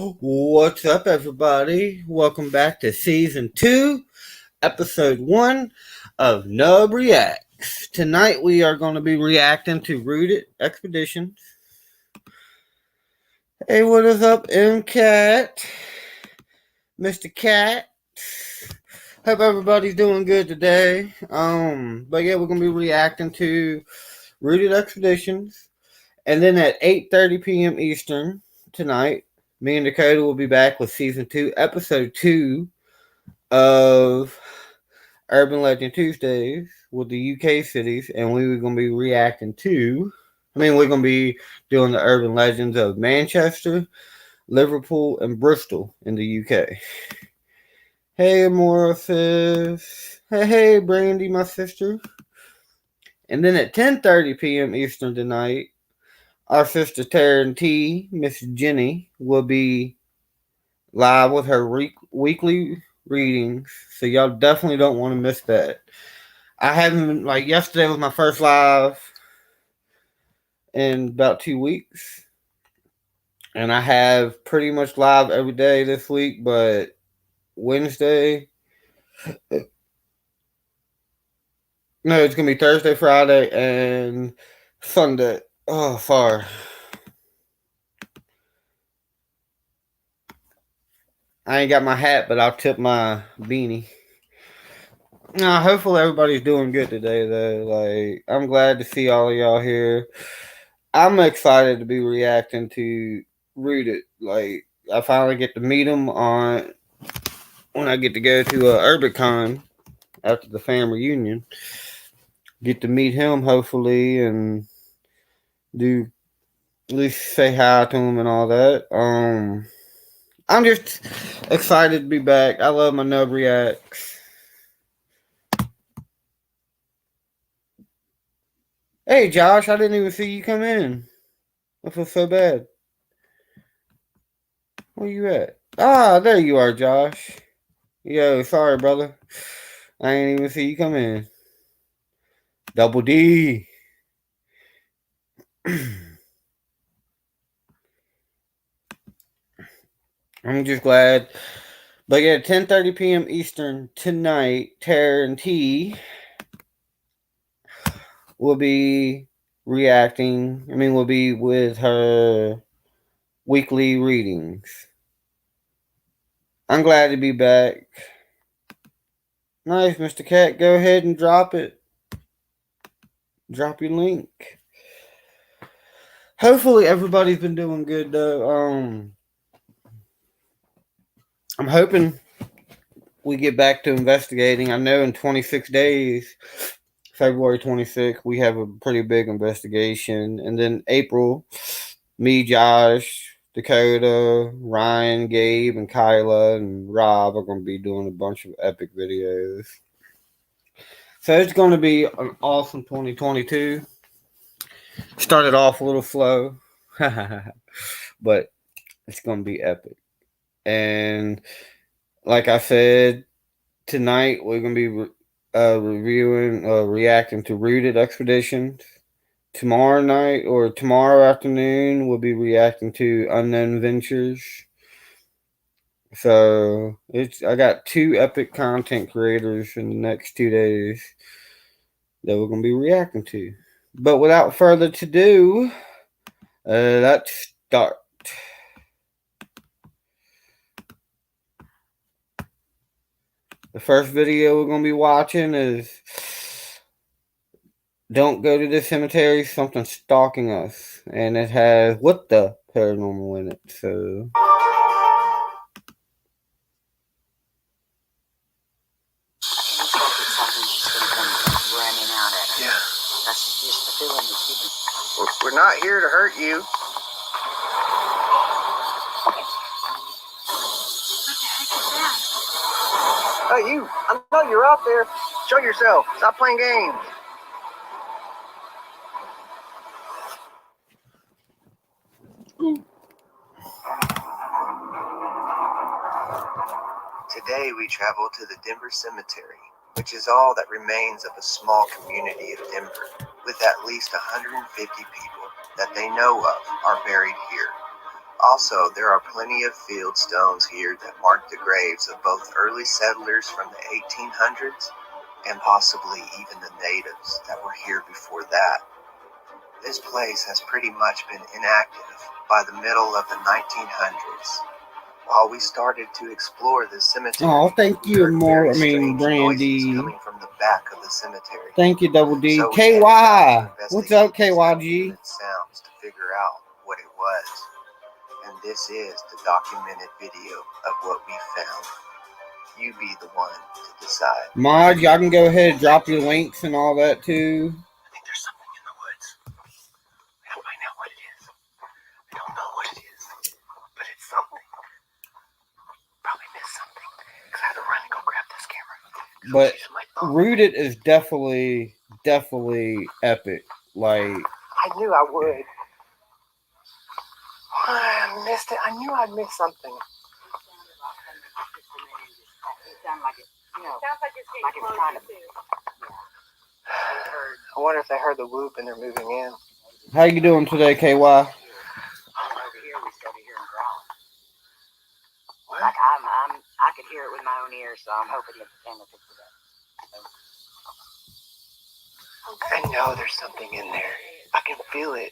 What's up, everybody? Welcome back to Season 2, Episode 1 of Nub REACTS. Tonight we are going to be reacting to Rooted Expeditions. Hey, what is up, MCat? Mr. Cat? Hope everybody's doing good today. But yeah, we're going to be reacting to Rooted Expeditions. And then at 8:30 p.m. Eastern tonight, me and Dakota will be back with Season 2, Episode 2 of Urban Legend Tuesdays with the UK cities. And we're going to be reacting to, we're going to be doing the urban legends of Manchester, Liverpool, and Bristol in the UK. Hey, Amorphous. Hey, Brandy, my sister. And then at 10:30 p.m. Eastern tonight, our sister Tara T, Miss Jenny, will be live with her weekly readings. So y'all definitely don't want to miss that. I haven't, yesterday was my first live in about 2 weeks. And I have pretty much live every day this week, but Wednesday, no, it's going to be Thursday, Friday, and Sunday. Oh, far. I ain't got my hat, but I'll tip my beanie. Hopefully everybody's doing good today, though. I'm glad to see all of y'all here. I'm excited to be reacting to Rooted. I finally get to meet them when I get to go to UrbanCon after the fam reunion. Get to meet him, hopefully, and do at least say hi to him and all that. I'm just excited to be back. I love my Nub Reacts. Hey, Josh, I didn't even see you come in. I feel so bad. Where you at? Ah, there you are, Josh. Yo, sorry, brother. I ain't even see you come in. Double D. I'm just glad. But yeah, 10:30 p.m. Eastern tonight, Tara and T will be reacting. Will be with her weekly readings. I'm glad to be back. Nice, Mr. Cat. Go ahead and drop it. Drop your link. Hopefully everybody's been doing good, though. I'm hoping we get back to investigating. I know in 26 days, February 26th, we have a pretty big investigation. And then April, me, Josh, Dakota, Ryan, Gabe, and Kyla, and Rob are going to be doing a bunch of epic videos. So it's going to be an awesome 2022. Started off a little slow, but it's going to be epic. And like I said, tonight we're going to be reacting to Rooted Expeditions. Tomorrow night or tomorrow afternoon, we'll be reacting to Unknown Ventures. So I got 2 epic content creators in the next 2 days that we're going to be reacting to. But without further ado, let's start. The first video we're going to be watching is Don't Go to the Cemetery, Something Stalking Us. And it has What the Paranormal in it. So yeah. That's just the feeling that's given. We're not here to hurt you. What the heck is that? Hey, you. I know you're out there. Show yourself. Stop playing games. Today we travel to the Denver Cemetery, which is all that remains of a small community of Denver, with at least 150 people that they know of are buried here. Also, there are plenty of field stones here that mark the graves of both early settlers from the 1800s and possibly even the natives that were here before that. This place has pretty much been inactive by the middle of the 1900s. While we started to explore the cemetery, Oh, thank we you, heard very Brandy. strange noises coming from the back of the cemetery. Thank you, Double D. So we headed back KY. to What's up, investigate these KYG? uneven sounds to figure out what it was. And this is the documented video of what we found. You be the one to decide. Mod, y'all can go ahead and drop your links and all that too. I think there's something in the woods. We gotta find out what it is. I don't know what it is, but it's something. Probably missed something because I had to run and go grab this camera. But Rooted is definitely epic. Like, I knew I would. I missed it. I knew I'd miss something. It sounds like it, sounds like it's getting closer too. I wonder if they heard the whoop and they're moving in. how you doing today, KY? Over here, we started hearing growling. What? Like I could hear it with my own ears, so I'm hoping that the camera picks it up. I know there's something in there. I can feel it.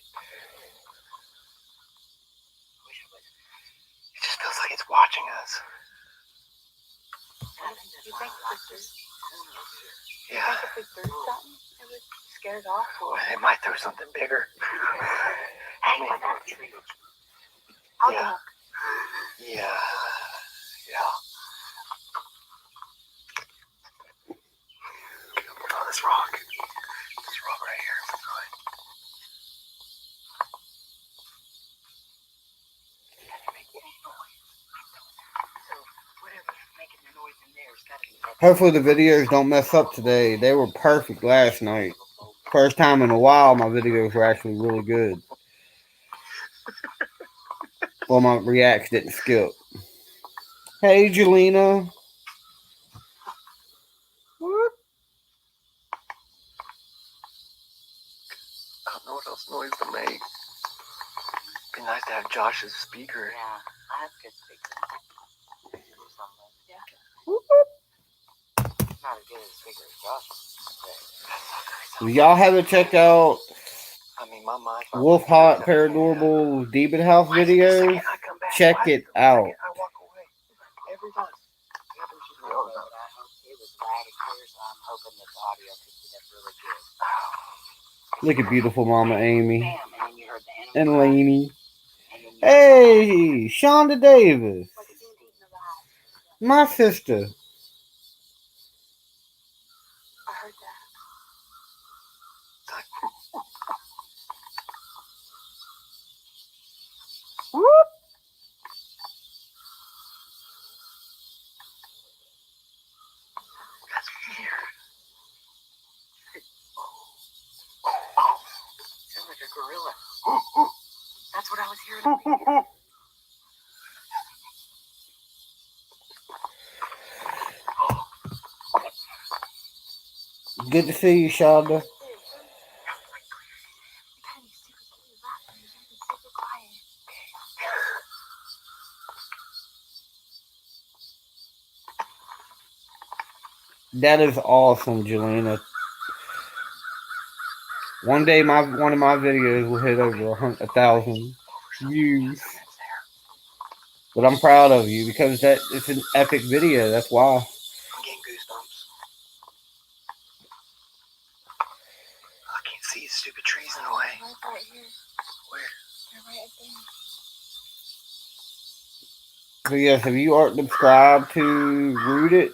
It just feels like it's watching us. You think Yeah. if we threw something, it would scare it off? Well, it might throw something bigger. Hang on that tree. I'll Yeah. duck. Yeah. Yeah. Oh, this rock. This rock right here. So whatever's making the noise in there has got to be that. Hopefully the videos don't mess up today. They were perfect last night. First time in a while my videos were actually really good. Well, my reacts didn't skip. Hey, Jelena. What? I don't know what else noise to make. Be nice to have Josh's speaker. Yeah, I have good speakers. Yeah. Not as good as speaker as Josh. If y'all haven't checked out I mean, my mind. Wolf Hot Paranormal Demon House videos, check it out. I walk away every time. I hope it was loud and clear, so I'm hoping that the audio picked it up really good. Look at beautiful Mama Amy Bam, and then you heard the animal and cry, Lainey. and then you Hey, Shonda Davis, like a sting in the eye. my sister. I heard that. Whoop. That's weird. Sounds like a gorilla. That's what I was hearing over here. Good to see you, Shonda. That is awesome, Jelena. One day, one of my videos will hit over 1,000 views. But I'm proud of you because it's an epic video. That's why. I'm getting goosebumps. I can't see stupid trees in the way. Right here. Where? They're right there. So yes, if you aren't subscribed to Rooted,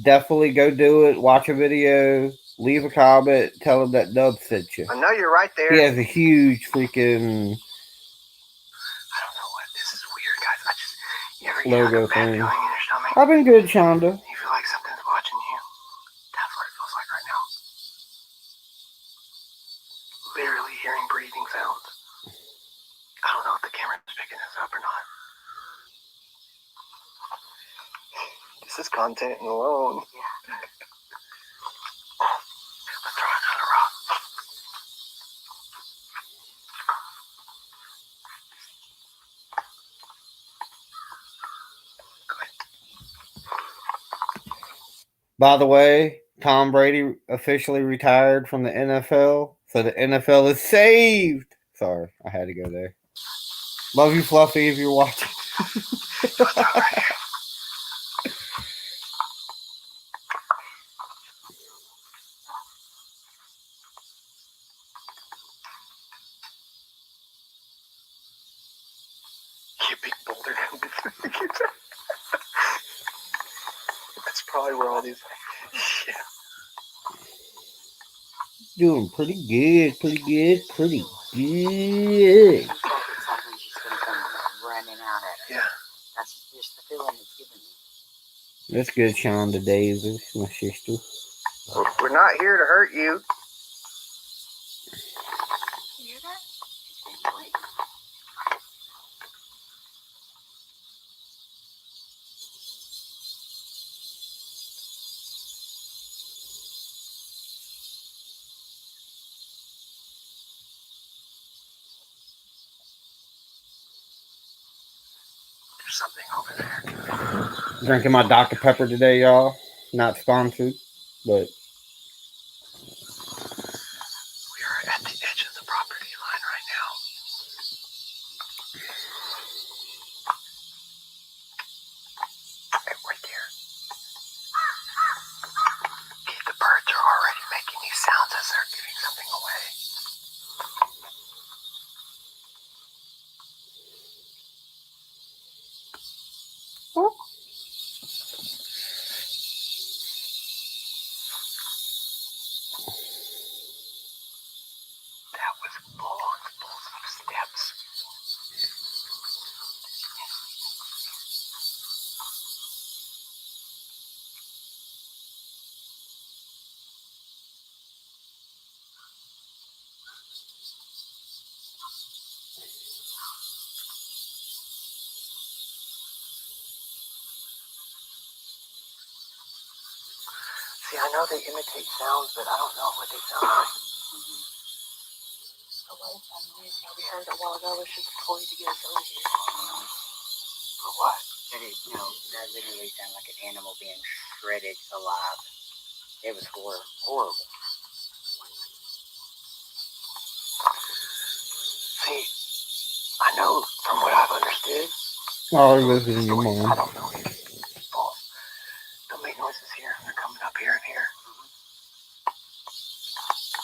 definitely go do it. Watch a video, leave a comment, tell him that Nub sent you. I know you're right there. He has a huge freaking I don't know what. This is weird, guys. You ever logo get like a bad thing. feeling in your stomach? I've been good, Shonda. You feel like something's watching you. That's what it feels like right now. Literally hearing breathing sounds. I don't know if the camera's picking this up or not. This is content alone. Yeah. Let's throw another rock. By the way, Tom Brady officially retired from the NFL, so the NFL is saved. Sorry, I had to go there. Love you, Fluffy, if you're watching. You big boulder. That's probably where all these. Yeah. Doing pretty good, pretty good, pretty good. Something's just gonna come running out at her. Yeah. That's just the feeling it's giving me. That's good, Shonda Davis, my sister. We're not here to hurt you. You hear that? She's getting away. There's something over there. Drinking my Dr. Pepper today, y'all. Not sponsored, but We are at the edge of the property line right now. Right there. Okay, the birds are already making these sounds as they're giving something away. That was full of steps. See, I know they imitate sounds, but I don't know what they sound like. The last time we heard a while ago was just before you to get us over here. For what? That literally sounded like an animal being shredded alive. It was horrible. See, I know from what I've understood. oh, you're listening to your I mom. don't know if people don't make noises here. They're coming up here and here.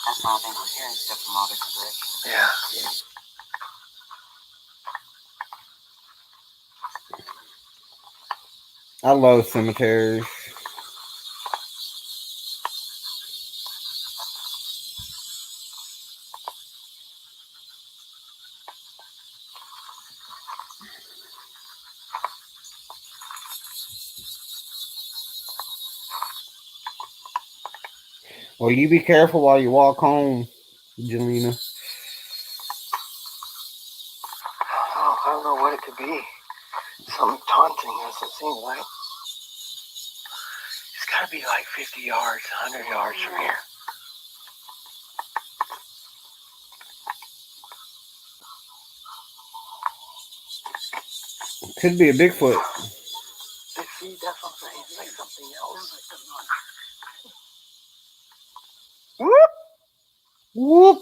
That's why I think we're hearing stuff from all different directions. Yeah. I love cemeteries. Well, you be careful while you walk home, Jelena. Oh, I don't know what it could be. Something taunting us, it seems like. It's got to be like 50 yards, 100 yards from here. Could be a Bigfoot. See, that's what I'm saying. It's like something else. Whoop! Whoop!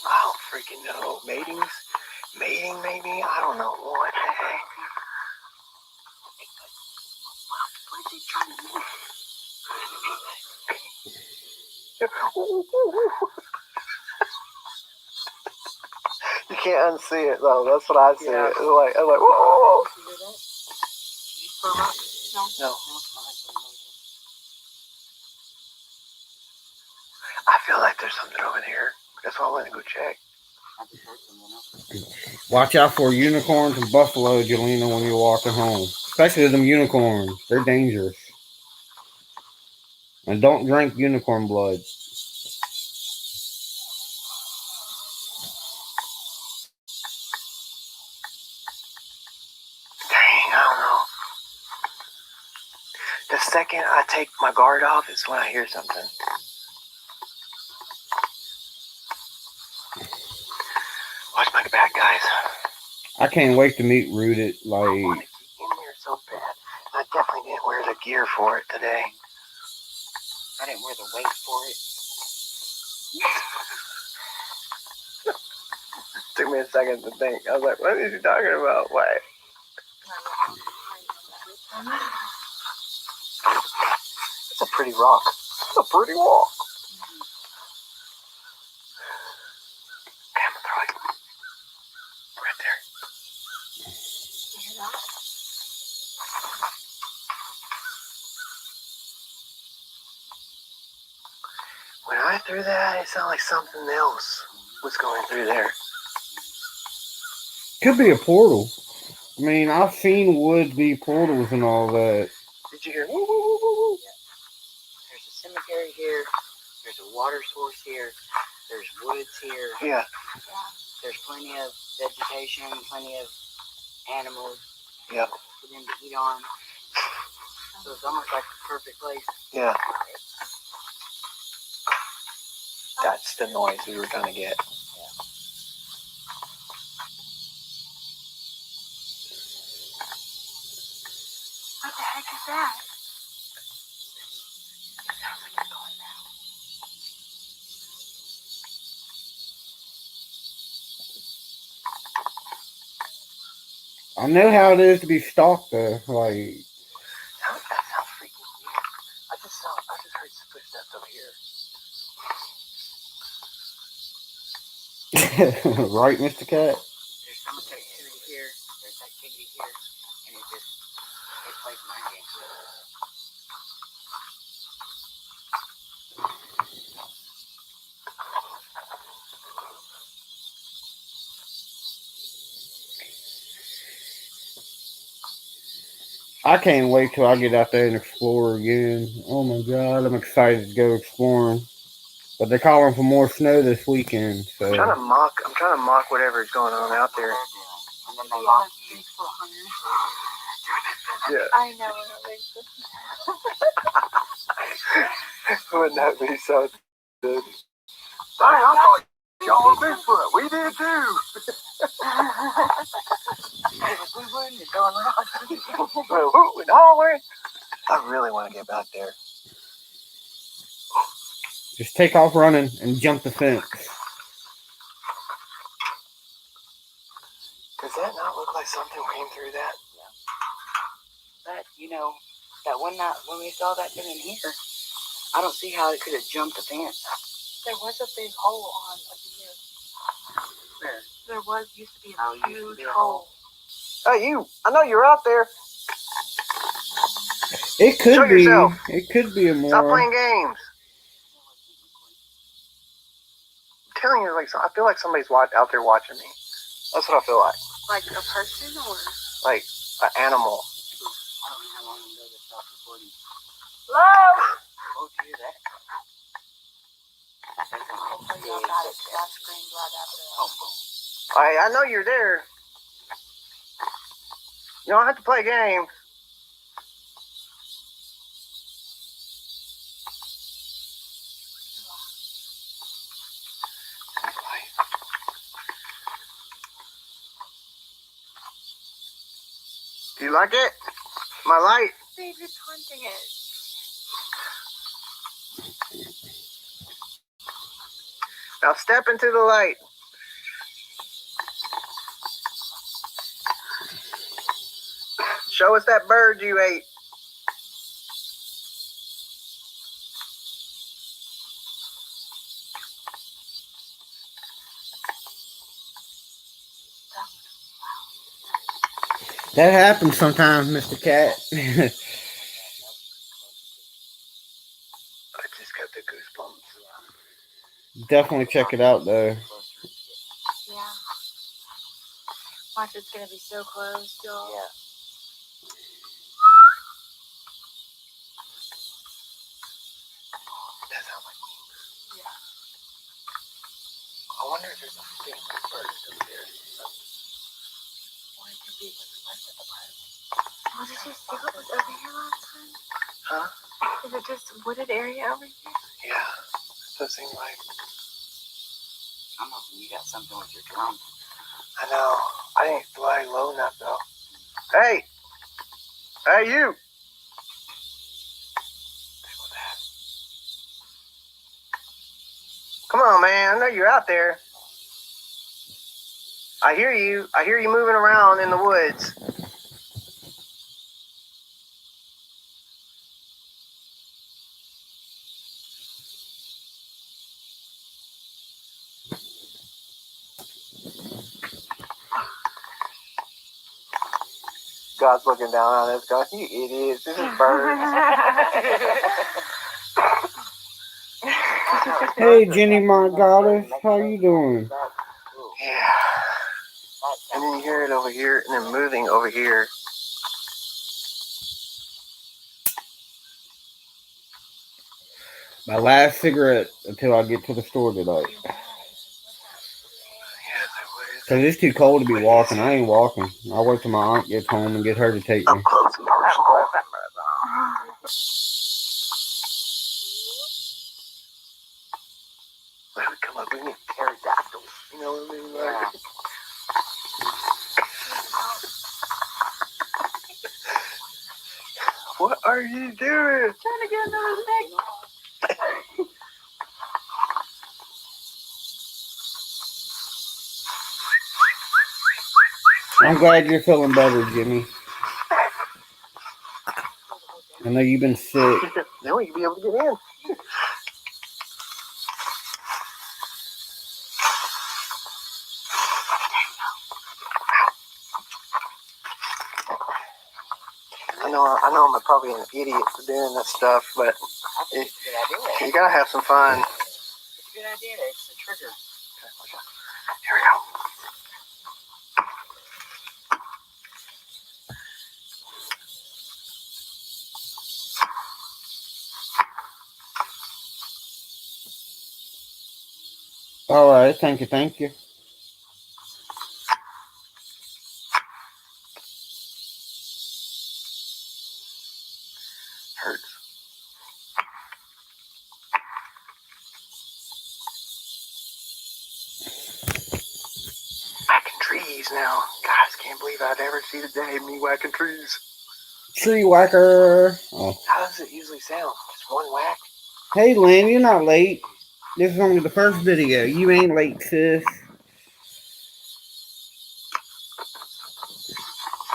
I don't freaking know. Mating maybe? I don't know what the heck. What is he trying to do? You can't unsee it though. That's what I see. Yeah. It's like I'm like, whoa. No. I feel like there's something over there. That's why I went to go check. Watch out for unicorns and buffalo, Jelena, when you're walking home. Especially them unicorns. They're dangerous. And don't drink unicorn blood. Dang, I don't know. The second I take my guard off is when I hear something. guys. I can't wait to meet Rooted. I want to get in there so bad. I definitely didn't wear the gear for it today. I didn't wear the weight for it. Took me a second to think. I was like, what is he talking about? What? It's a pretty rock. It's a pretty walk. Okay, I'm gonna throw it. Right there. You hear that? When I threw that, it sounded like something else was going through there. Could be a portal. I mean, I've seen wood be portals and all that. Did you hear? Woo, woo, woo, woo, woo. There's a cemetery here. There's a water source here. There's woods here. Yeah. There's plenty of vegetation, plenty of animals. Yep. For them to eat on. So it's almost like the perfect place. Yeah. That's the noise we were gonna get. What the heck is that? I know how it is to be stalked though. Like, That sounds freaking weird. I just heard some footsteps over here. right, Mr. Cat? There's some activity here. There's activity here. And it plays mind games. I can't wait till I get out there and explore again. Oh my god, I'm excited to go exploring. But they're calling for more snow this weekend, so. I'm trying to mock whatever's going on out there. And then they Yeah, lock you. Bigfoot hunter. Yeah. I know what a Bigfoot. Wouldn't that be so good? Hey, I thought y'all were Bigfoot. We did too. You're going around. Well, who and hollering? I really want to get back there. Just take off running and jump the fence. Does that not look like something came through that? But, you know, that one night when we saw that thing in here, I don't see how it could have jumped the fence. There was a big hole on the Where? There used to be Oh, a used to huge be a hole. Hey, you! I know you're out there. It could Show be. yourself. It could be a more. Stop playing games. I'm telling you, like I feel like somebody's out there watching me. That's what I feel like. Like a person or? Like an animal. I don't know how long ago they stopped recording. Hello? Oh, do you hear that? That's a whole Oh, y'all got it. I screamed right after that. I know you're there. You don't have to play games. Do you like it? My light? David's hunting it. Now step into the light. Show us that bird you ate. That happens sometimes, Mr. Cat. I just got the goosebumps. Definitely check it out, though. Yeah. Watch, it's gonna be so close, y'all. Yeah. That sounds like me. Yeah. I wonder if there's a family bird up there. Or it could be what's left of the park. Oh, did you see what was over here last time? Huh? Is it just wooded area over here? Yeah. Does seem like. I'm hoping you got something with your drone. I know. I didn't fly low enough though. Hey! Hey, you! Come on, man. I know you're out there. I hear you. I hear you moving around in the woods. God's looking down on us going, you idiots. This is birds. Hey, Jenny Margolis, how you doing? Yeah. And then you hear it over here, and then moving over here. My last cigarette until I get to the store tonight. Cause it's too cold to be walking. I ain't walking. I'll wait till my aunt gets home and get her to take me. Up close and personal. When we come up, we need pterodactyls. You know what I mean? Like, what are you doing? Trying to get another snake. I'm glad you're feeling better, Jimmy. I know you've been sick. Now we can be able to get in. I know I'm probably an idiot for doing this stuff, but That's a good idea. you gotta have some fun. It's a good idea. It's a trigger. Here we go. All right, thank you, thank you. Hurts. Whacking trees now. Guys, can't believe I'd ever see the day of me whacking trees. Tree whacker. Oh. How does it usually sound? Just one whack? Hey, Lynn, you're not late. This is only the first video. You ain't late, sis.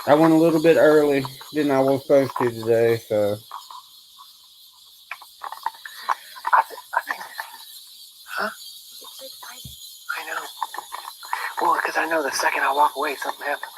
I went a little bit early than I was supposed to today, so. I think. Huh? It's so exciting. I know. Well, because I know the second I walk away, something happens.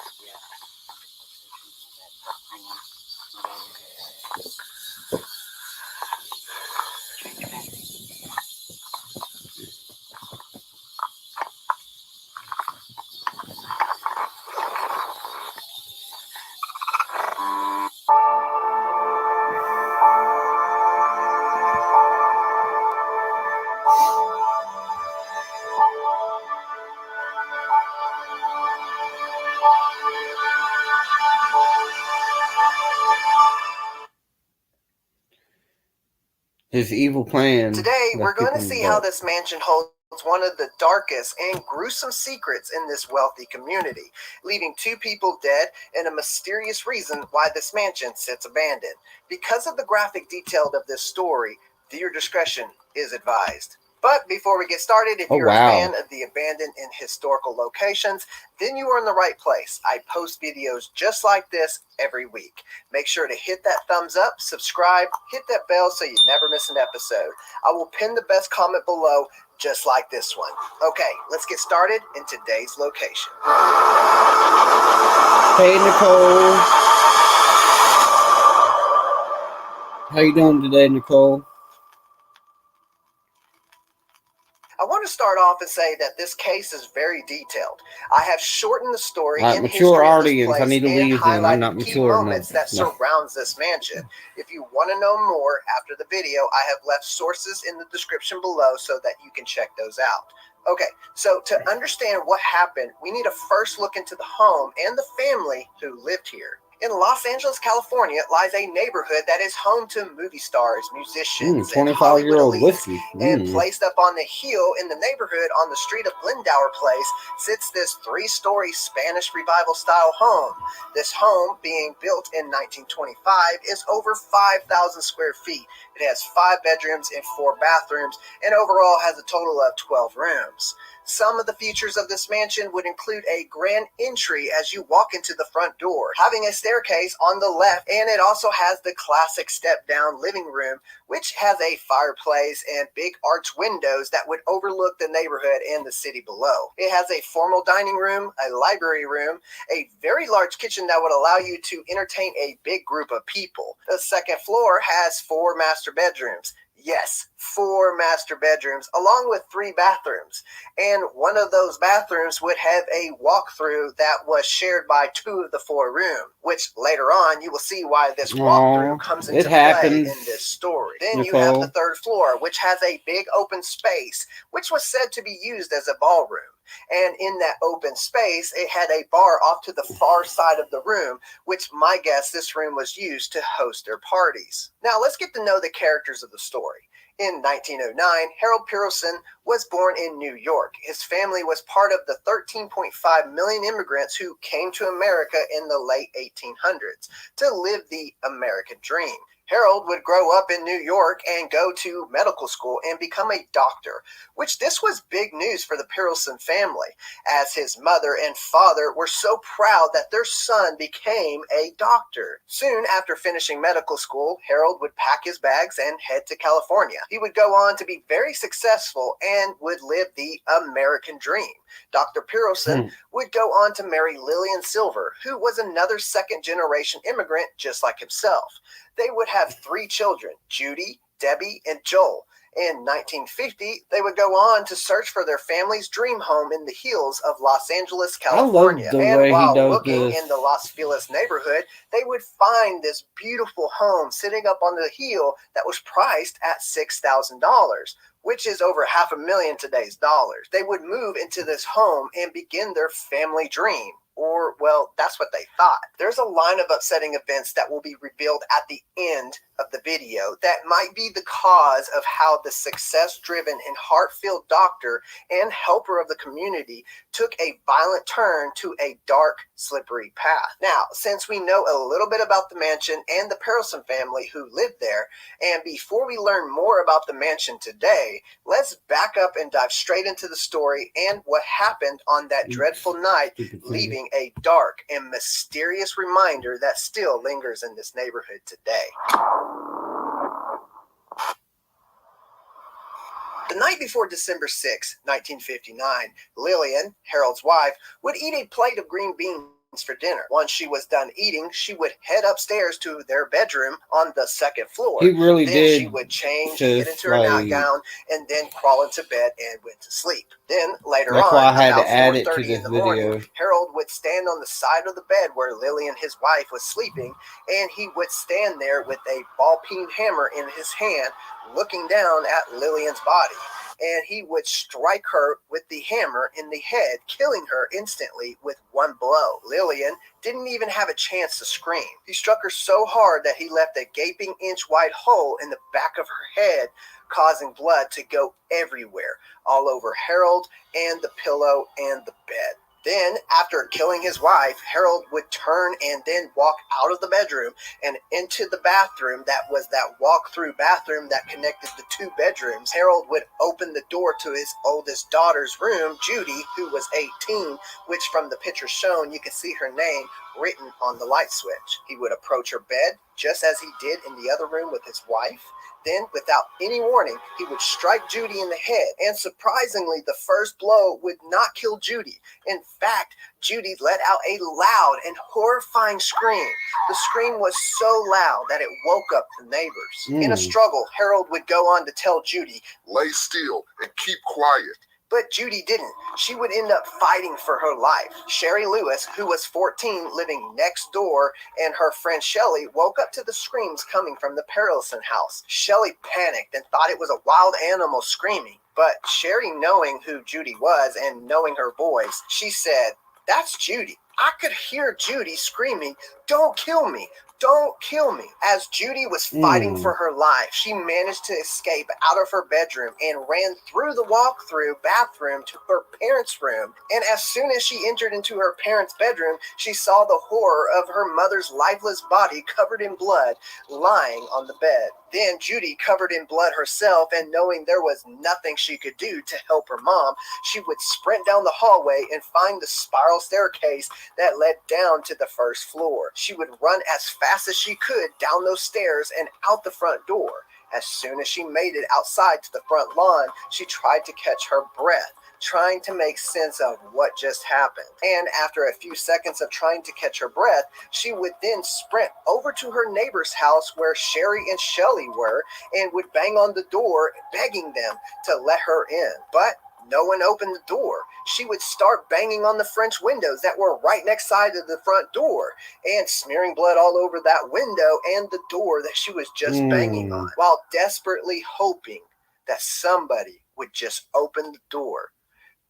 His evil plan. Today, we're going to see how this mansion holds one of the darkest and gruesome secrets in this wealthy community, leaving 2 people dead and a mysterious reason why this mansion sits abandoned. Because of the graphic detail of this story, viewer discretion is advised. But before we get started, if you're a fan of the abandoned and historical locations, then you are in the right place. I post videos just like this every week. Make sure to hit that thumbs up, subscribe, hit that bell so you never miss an episode. I will pin the best comment below just like this one. Okay, let's get started in today's location. Hey, Nicole. How you doing today, Nicole? I want to start off and say that this case is very detailed. I have shortened the story and mature history of this audience. place I need to and leave them. I'm not highlighted key mature moments that surrounds this mansion. If you want to know more after the video, I have left sources in the description below so that you can check those out. Okay, so to understand what happened, we need to first look into the home and the family who lived here. In Los Angeles, California, lies a neighborhood that is home to movie stars, musicians, and 25-year-old Hollywood elites. whiskey. And placed up on the hill in the neighborhood on the street of Glendower Place sits this 3-story Spanish Revival-style home. This home, being built in 1925, is over 5,000 square feet. It has 5 bedrooms and 4 bathrooms, and overall has a total of 12 rooms. Some of the features of this mansion would include a grand entry as you walk into the front door, having a staircase on the left, and it also has the classic step-down living room, which has a fireplace and big arch windows that would overlook the neighborhood and the city below. It has a formal dining room, a library room, a very large kitchen that would allow you to entertain a big group of people. The second floor has 4 master bedrooms. Yes, 4 master bedrooms, along with 3 bathrooms. And one of those bathrooms would have a walkthrough that was shared by 2 of the 4 rooms, which later on you will see why this walkthrough comes into play in this story. Then you have the 3rd floor, which has a big open space, which was said to be used as a ballroom. And in that open space, it had a bar off to the far side of the room, which my guess this room was used to host their parties. Now let's get to know the characters of the story. In 1909, Harold Pearlson was born in New York. His family was part of the 13.5 million immigrants who came to America in the late 1800s to live the American dream. Harold would grow up in New York and go to medical school and become a doctor, which this was big news for the Pearlson family, as his mother and father were so proud that their son became a doctor. Soon after finishing medical school, Harold would pack his bags and head to California. He would go on to be very successful and would live the American dream. Dr. Pearlson would go on to marry Lillian Silver, who was another second-generation immigrant just like himself. They would have 3 children, Judy, Debbie, and Joel. In 1950, they would go on to search for their family's dream home in the hills of Los Angeles, California. And while looking in the Los Feliz neighborhood, they would find this beautiful home sitting up on the hill that was priced at $6,000. Which is over $500,000 today's dollars. They would move into this home and begin their family dream. Or, well, that's what they thought. There's a line of upsetting events that will be revealed at the end of the video that might be the cause of how the success-driven and heart-filled doctor and helper of the community took a violent turn to a dark, slippery path. Now, since we know a little bit about the mansion and the Pearlson family who lived there, and before we learn more about the mansion today, let's back up and dive straight into the story and what happened on that dreadful night, leaving a dark and mysterious reminder that still lingers in this neighborhood today. The night before December 6, 1959, Lillian, Harold's wife, would eat a plate of green beans for dinner. Once she was done eating, she would head upstairs to their bedroom on the 2nd floor. He really then did. She would change, get into her nightgown, and then crawl into bed and went to sleep. Then later That's on, why I had about to add it to 4:30 this in the morning, video. Harold would stand on the side of the bed where Lillian, his wife, was sleeping, and he would stand there with a ball-peen hammer in his hand, looking down at Lillian's body. And he would strike her with the hammer in the head, killing her instantly with one blow. Lillian didn't even have a chance to scream. He struck her so hard that he left a gaping inch-wide hole in the back of her head, causing blood to go everywhere, all over Harold and the pillow and the bed. Then, after killing his wife, Harold would turn and then walk out of the bedroom and into the bathroom that was that walk-through bathroom that connected the 2 bedrooms. Harold would open the door to his oldest daughter's room, Judy, who was 18, which from the picture shown, you can see her name written on the light switch. He would approach her bed, just as he did in the other room with his wife. Then, without any warning, he would strike Judy in the head, and surprisingly, the first blow would not kill Judy. In fact, Judy let out a loud and horrifying scream. The scream was so loud that it woke up the neighbors. In a struggle, Harold would go on to tell Judy, "Lay still and keep quiet." But Judy didn't. She would end up fighting for her life. Sherry Lewis, who was 14, living next door, and her friend Shelley woke up to the screams coming from the Pearlson house. Shelley panicked and thought it was a wild animal screaming. But Sherry, knowing who Judy was and knowing her voice, she said, "That's Judy." I could hear Judy screaming, "Don't kill me! Don't kill me!" As Judy was fighting for her life, she managed to escape out of her bedroom and ran through the walk-through bathroom to her parents' room. And as soon as she entered into her parents' bedroom, she saw the horror of her mother's lifeless body covered in blood lying on the bed. Then Judy, covered in blood herself and knowing there was nothing she could do to help her mom, she would sprint down the hallway and find the spiral staircase that led down to the first floor. She would run as fast as she could down those stairs and out the front door. As soon as she made it outside to the front lawn, she tried to catch her breath, trying to make sense of what just happened. And after a few seconds of trying to catch her breath, she would then sprint over to her neighbor's house where Sherry and Shelley were and would bang on the door, begging them to let her in. But no one opened the door. She would start banging on the French windows that were right next side of the front door and smearing blood all over that window and the door that she was just banging on, while desperately hoping that somebody would just open the door.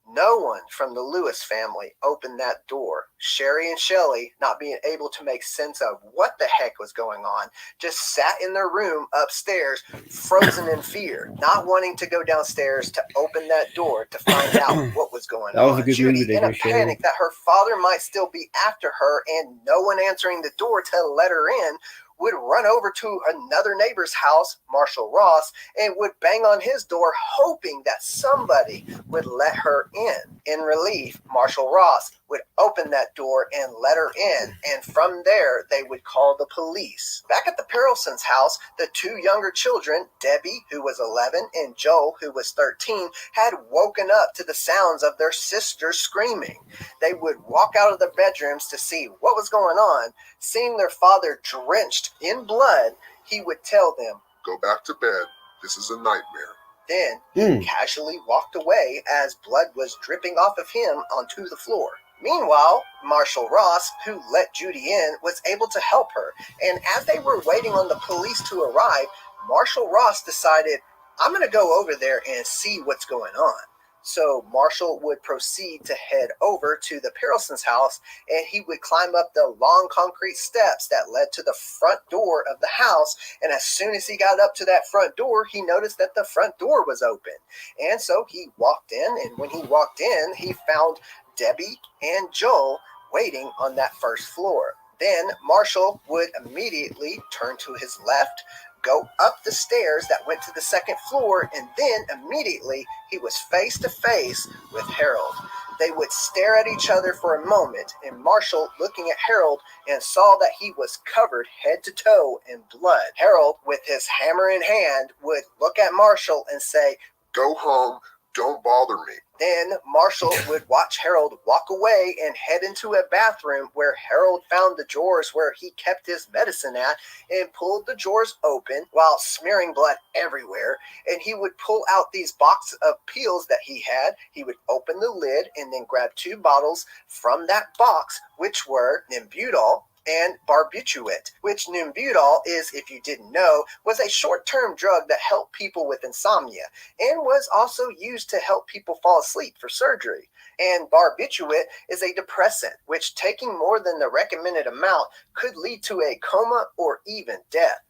No one from the Lewis family opened that door. Sherry and Shelley, not being able to make sense of what the heck was going on, just sat in their room upstairs, frozen in fear, not wanting to go downstairs to open that door to find out what was going on. That was a good Judy, movie in a there, Sherry. panic that her father might still be after her and no one answering the door to let her in, would run over to another neighbor's house, Marshall Ross, and would bang on his door, hoping that somebody would let her in. In relief, Marshall Ross would open that door and let her in, and from there, they would call the police. Back at the Perelsons' house, the two younger children, Debbie, who was 11, and Joel, who was 13, had woken up to the sounds of their sisters screaming. They would walk out of their bedrooms to see what was going on. Seeing their father drenched in blood, he would tell them, Go back to bed. This is a nightmare. Then he casually walked away as blood was dripping off of him onto the floor. Meanwhile, Marshall Ross, who let Judy in, was able to help her. And as they were waiting on the police to arrive, Marshall Ross decided, I'm going to go over there and see what's going on. So Marshall would proceed to head over to the Perelsons' house, and he would climb up the long concrete steps that led to the front door of the house. And as soon as he got up to that front door, he noticed that the front door was open. And so he walked in, and when he walked in, he found Debbie and Joel waiting on that first floor. Then Marshall would immediately turn to his left, go up the stairs that went to the second floor, and then immediately he was face to face with Harold. They would stare at each other for a moment, and Marshall, looking at Harold, and saw that he was covered head to toe in blood. Harold, with his hammer in hand, would look at Marshall and say, Go home. Don't bother me. Then Marshall would watch Harold walk away and head into a bathroom where Harold found the drawers where he kept his medicine at and pulled the drawers open while smearing blood everywhere. And he would pull out these boxes of pills that he had. He would open the lid and then grab 2 bottles from that box, which were Nimbutol and barbiturate, which Nimbutol is, if you didn't know, was a short-term drug that helped people with insomnia and was also used to help people fall asleep for surgery. And barbiturate is a depressant, which taking more than the recommended amount could lead to a coma or even death,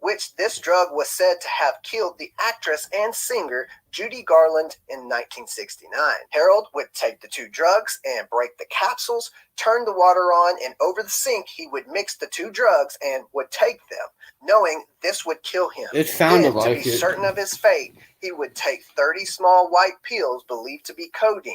which this drug was said to have killed the actress and singer Judy Garland in 1969. Harold would take the 2 drugs and break the capsules, turn the water on, and over the sink he would mix the 2 drugs and would take them, knowing this would kill him. It sounded like to be it. certain of his fate, he would take 30 small white pills believed to be codeine,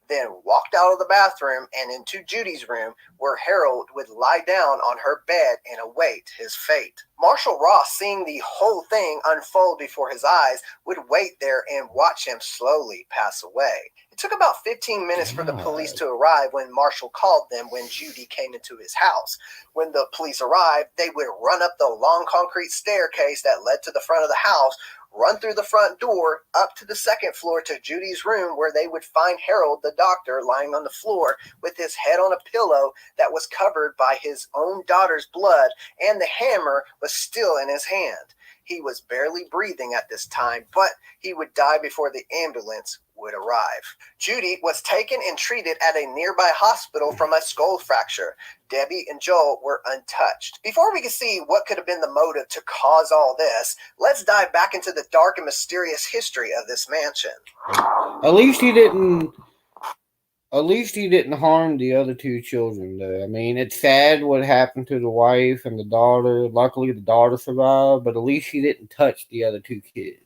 then walked out of the bathroom and into Judy's room, where Harold would lie down on her bed and await his fate. Marshall Ross, seeing the whole thing unfold before his eyes, would wait there and watch him slowly pass away. It took about 15 minutes for the police to arrive when Marshall called them when Judy came into his house. When the police arrived, they would run up the long concrete staircase that led to the front of the house, run through the front door, up to the second floor to Judy's room, where they would find Harold, the doctor, lying on the floor with his head on a pillow that was covered by his own daughter's blood, and the hammer was still in his hand. He was barely breathing at this time, but he would die before the ambulance would arrive. Judy was taken and treated at a nearby hospital from a skull fracture. Debbie and Joel were untouched. Before we can see what could have been the motive to cause all this, let's dive back into the dark and mysterious history of this mansion. At least he didn't harm the other two children, though. I mean, it's sad what happened to the wife and the daughter. Luckily, the daughter survived, but at least he didn't touch the other two kids.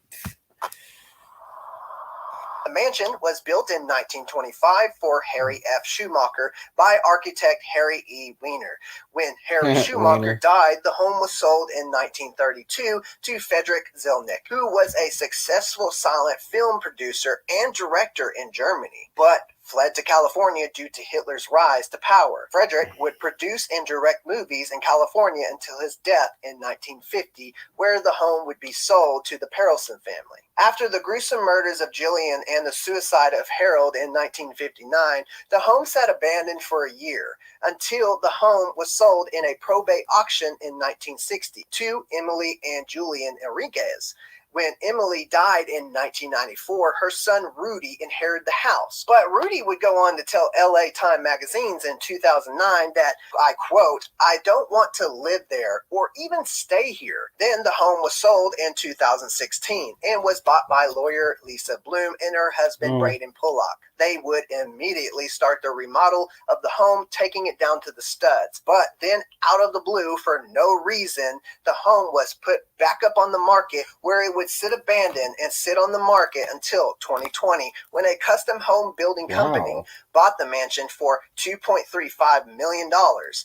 The mansion was built in 1925 for Harry F. Schumacher by architect Harry E. Weiner. When Harry Schumacher died, the home was sold in 1932 to Friedrich Zelnick, who was a successful silent film producer and director in Germany, but fled to California due to Hitler's rise to power. Friedrich would produce and direct movies in California until his death in 1950, where the home would be sold to the Perelson family. After the gruesome murders of Jillian and the suicide of Harold in 1959, the home sat abandoned for a year, until the home was sold in a probate auction in 1960 to Emily and Julian Enriquez. When Emily died in 1994, her son Rudy inherited the house. But Rudy would go on to tell LA Time magazines in 2009 that, I quote, "I don't want to live there or even stay here." Then the home was sold in 2016 and was bought by lawyer Lisa Bloom and her husband Braden Pullock. They would immediately start the remodel of the home, taking it down to the studs. But then, out of the blue, for no reason, the home was put back up on the market, where it would sit abandoned and sit on the market until 2020, when a custom home building company bought the mansion for $2.35 million.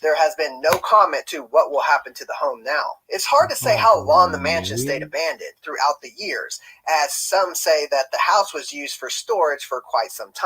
There has been no comment to what will happen to the home now. It's hard to say how long the mansion stayed abandoned throughout the years, as some say that the house was used for storage for quite some time.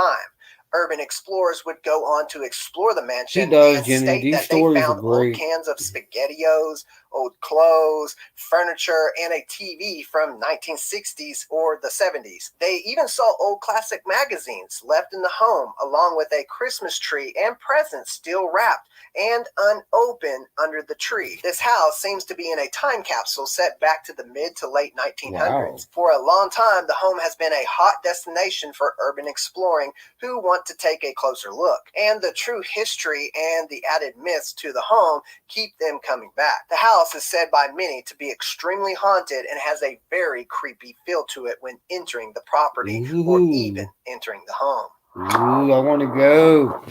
Urban explorers would go on to explore the mansion and state that they found old cans of SpaghettiOs, old clothes, furniture, and a TV from 1960s or the 70s. They even saw old classic magazines left in the home, along with a Christmas tree and presents still wrapped and unopened under the tree. This house seems to be in a time capsule set back to the mid to late 1900s. For a long time, the home has been a hot destination for urban exploring who want to take a closer look. And the true history and the added myths to the home keep them coming back. The house is said by many to be extremely haunted and has a very creepy feel to it when entering the property or even entering the home. Ooh, I want to go.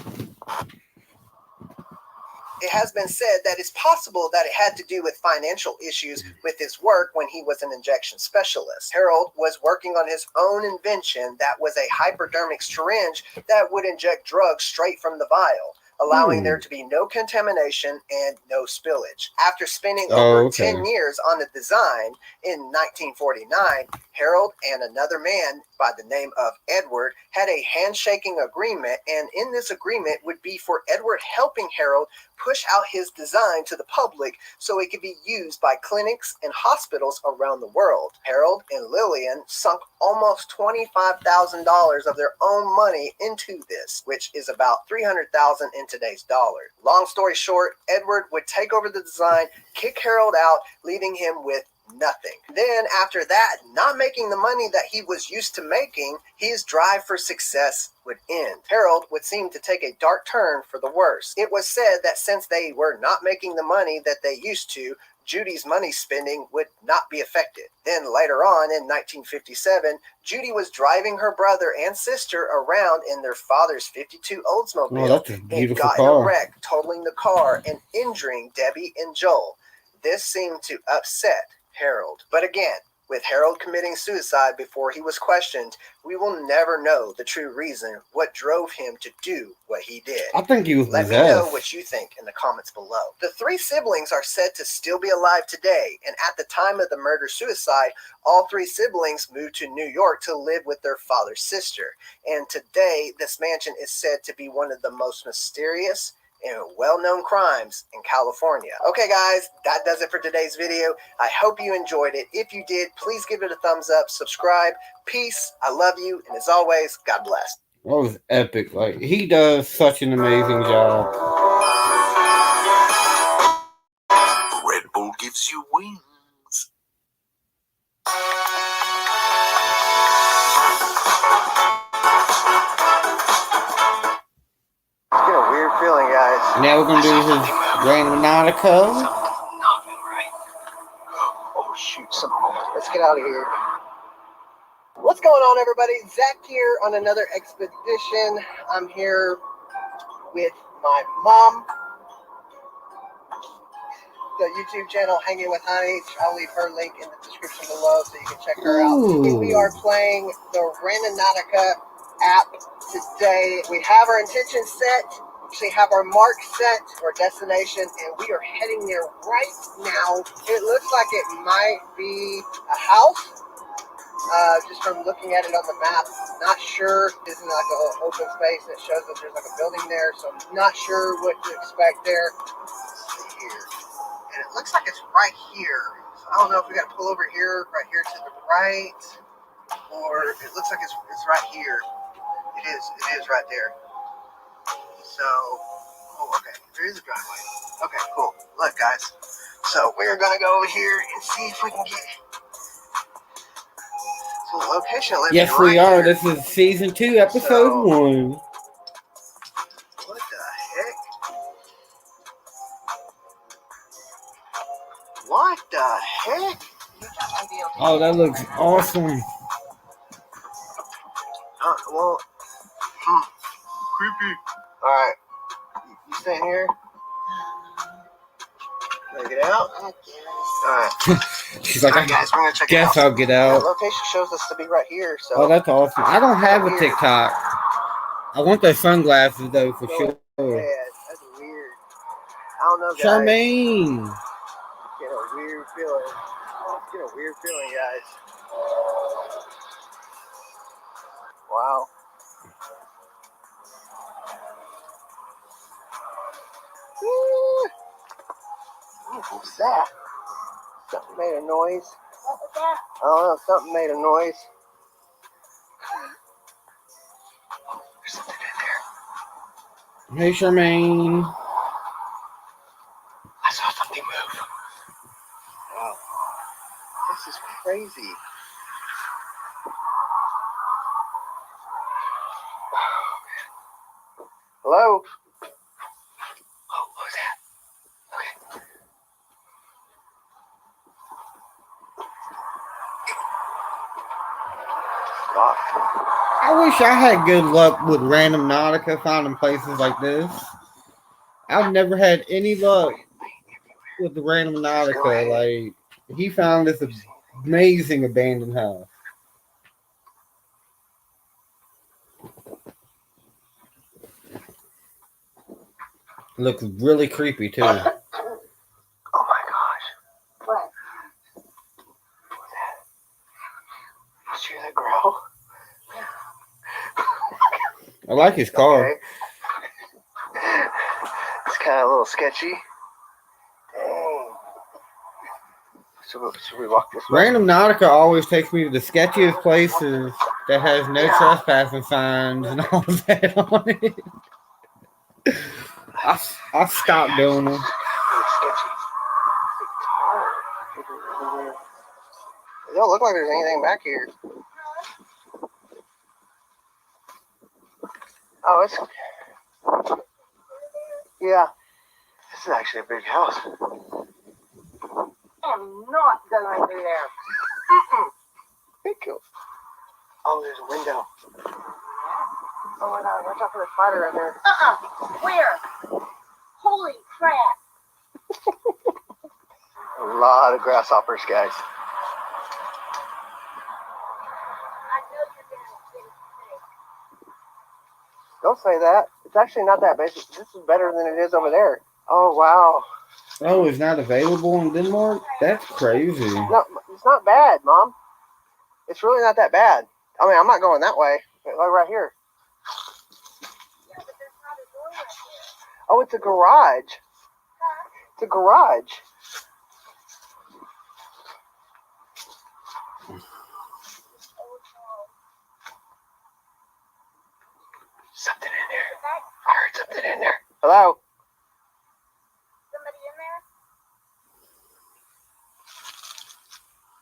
It has been said that it's possible that it had to do with financial issues with his work when he was an injection specialist. Harold was working on his own invention that was a hypodermic syringe that would inject drugs straight from the vial, allowing there to be no contamination and no spillage. After spending over 10 years on the design, in 1949, Harold and another man by the name of Edward had a handshaking agreement, and in this agreement would be for Edward helping Harold push out his design to the public so it could be used by clinics and hospitals around the world. Harold and Lillian sunk almost $25,000 of their own money into this, which is about $300,000 in today's dollar. Long story short, Edward would take over the design, kick Harold out, leaving him with nothing. Then after that, not making the money that he was used to making, his drive for success would end. Harold would seem to take a dark turn for the worse. It was said that since they were not making the money that they used to, Judy's money spending would not be affected. Then later on in 1957, Judy was driving her brother and sister around in their father's 52 Oldsmobile and got in a wreck, totaling the car and injuring Debbie and Joel. This seemed to upset Harold. But again, with Harold committing suicide before he was questioned, we will never know the true reason what drove him to do what he did. I think he was Let me know what you think in the comments below. The three siblings are said to still be alive today, and at the time of the murder-suicide, all three siblings moved to New York to live with their father's sister. And today, this mansion is said to be one of the most mysterious and well-known crimes in California. Okay guys, that does it for today's video. I hope you enjoyed it. If you did, please give it a thumbs up, subscribe. Peace, I love you, and as always, God bless. That was epic. Like, he does such an amazing job. Red Bull gives you wings. Now we're gonna do his random Nautica. Not right. Oh shoot! Let's get out of here. What's going on, everybody? Zach here on another expedition. I'm here with my mom. The YouTube channel Hanging with Honey. I'll leave her link in the description below so you can check her out. Ooh. We are playing the Randonautica app today. We have our intention set. We have our mark set, our destination, and we are heading there right now. It looks like it might be a house, just from looking at it on the map. Not sure. This is like an open space that shows that there's like a building there, so I'm not sure what to expect there. Let's see here. And it looks like it's right here. So I don't know if we got to pull over here, right here to the right, or it looks like it's right here. It is right there. So, oh, okay, there is a driveway. Okay, cool. Look, guys. So we're gonna go over here and see if we can get to the location. Yes, Right we are. here. This is season 2, episode So, 1. what the heck? What the heck? Oh, that looks awesome. Well, creepy. All right, you stay here. Wanna get out? All right. She's like, All right, guys, we're gonna check it out. guess I'll get The out. location shows us to be right here. So. Oh, that's awesome. I don't have a TikTok. I want those sunglasses, though, for sure. Yeah, that's weird. I don't know, guys. Charmaine. Get a weird feeling. Get a weird feeling, guys. Wow. Ooh, what's that? Something made a noise. What was that? I don't know. Something made a noise. There's something in there. Hey, Charmaine. I saw something move. Wow. This is crazy. Hello? Oh, what was that? Okay. Stop. I wish I had good luck with random Nautica finding places like this. I've never had any luck with the random Nautica. Like, he found this amazing abandoned house. Looks really creepy, too. Oh my gosh. What? What's that? Did you hear that growl? I like his car. Okay. It's kind of a little sketchy. Dang. Should we walk this way? Random Nautica always takes me to the sketchiest places that has no trespassing signs and all that on it. I stopped doing them. It's sketchy. It don't look like there's anything back here. Oh, it's... Yeah. This is actually a big house. I'm not going through there. Thank you. Oh, there's a window. Oh my god, watch out for the spider in there. Where? Holy crap. A lot of grasshoppers, guys. I know you're going to get sick. Don't say that. It's actually not that basic. This is better than it is over there. Oh, wow. Oh, it's not available in Denmark? That's crazy. No, it's not bad, Mom. It's really not that bad. I mean, I'm not going that way. Like right here. Yeah, but there's not a door right there. Oh, it's a garage. Huh? It's a garage. Something in there. I heard something in there. Hello? Somebody in there?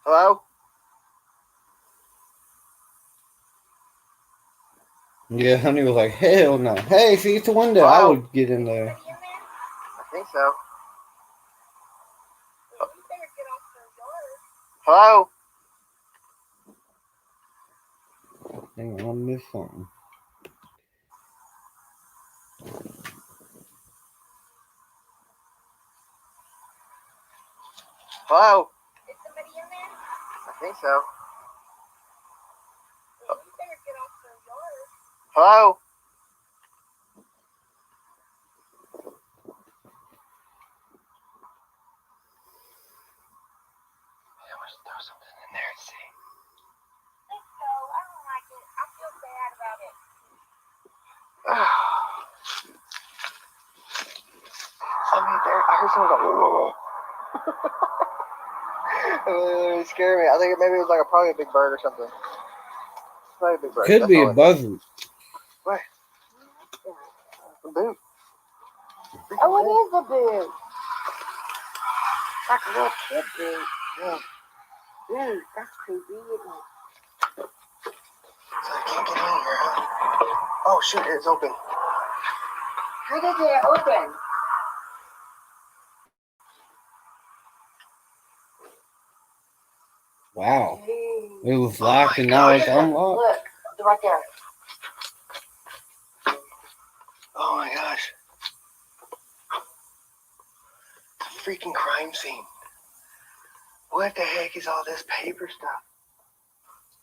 Hello? Yeah, honey was like, hell no. Hey, see, it's a window. I would get in there. Somebody in there? so. You better get off their yard. Hello? Hang on, I missed something. Hello? Is somebody in there? I think so. You better get off their yard. Hello? I must throw something in there and see. Let's go. I don't like it. I feel bad about it. I mean, there, I heard someone go, whoa. It scared me. I think maybe it was like probably a big bird or something. Probably a big bird. Could That's be all a it is. buzzard. What? A boot. Oh, it is a boot. Like a little kid boot. Yeah. Dude, that's creepy, isn't it? So I can't get in here, huh? Oh, shit, it's open. How did it open? Wow. Dude. It was locked and now it's unlocked. Look, right there. Oh my gosh. It's a freaking crime scene. What the heck is all this paper stuff?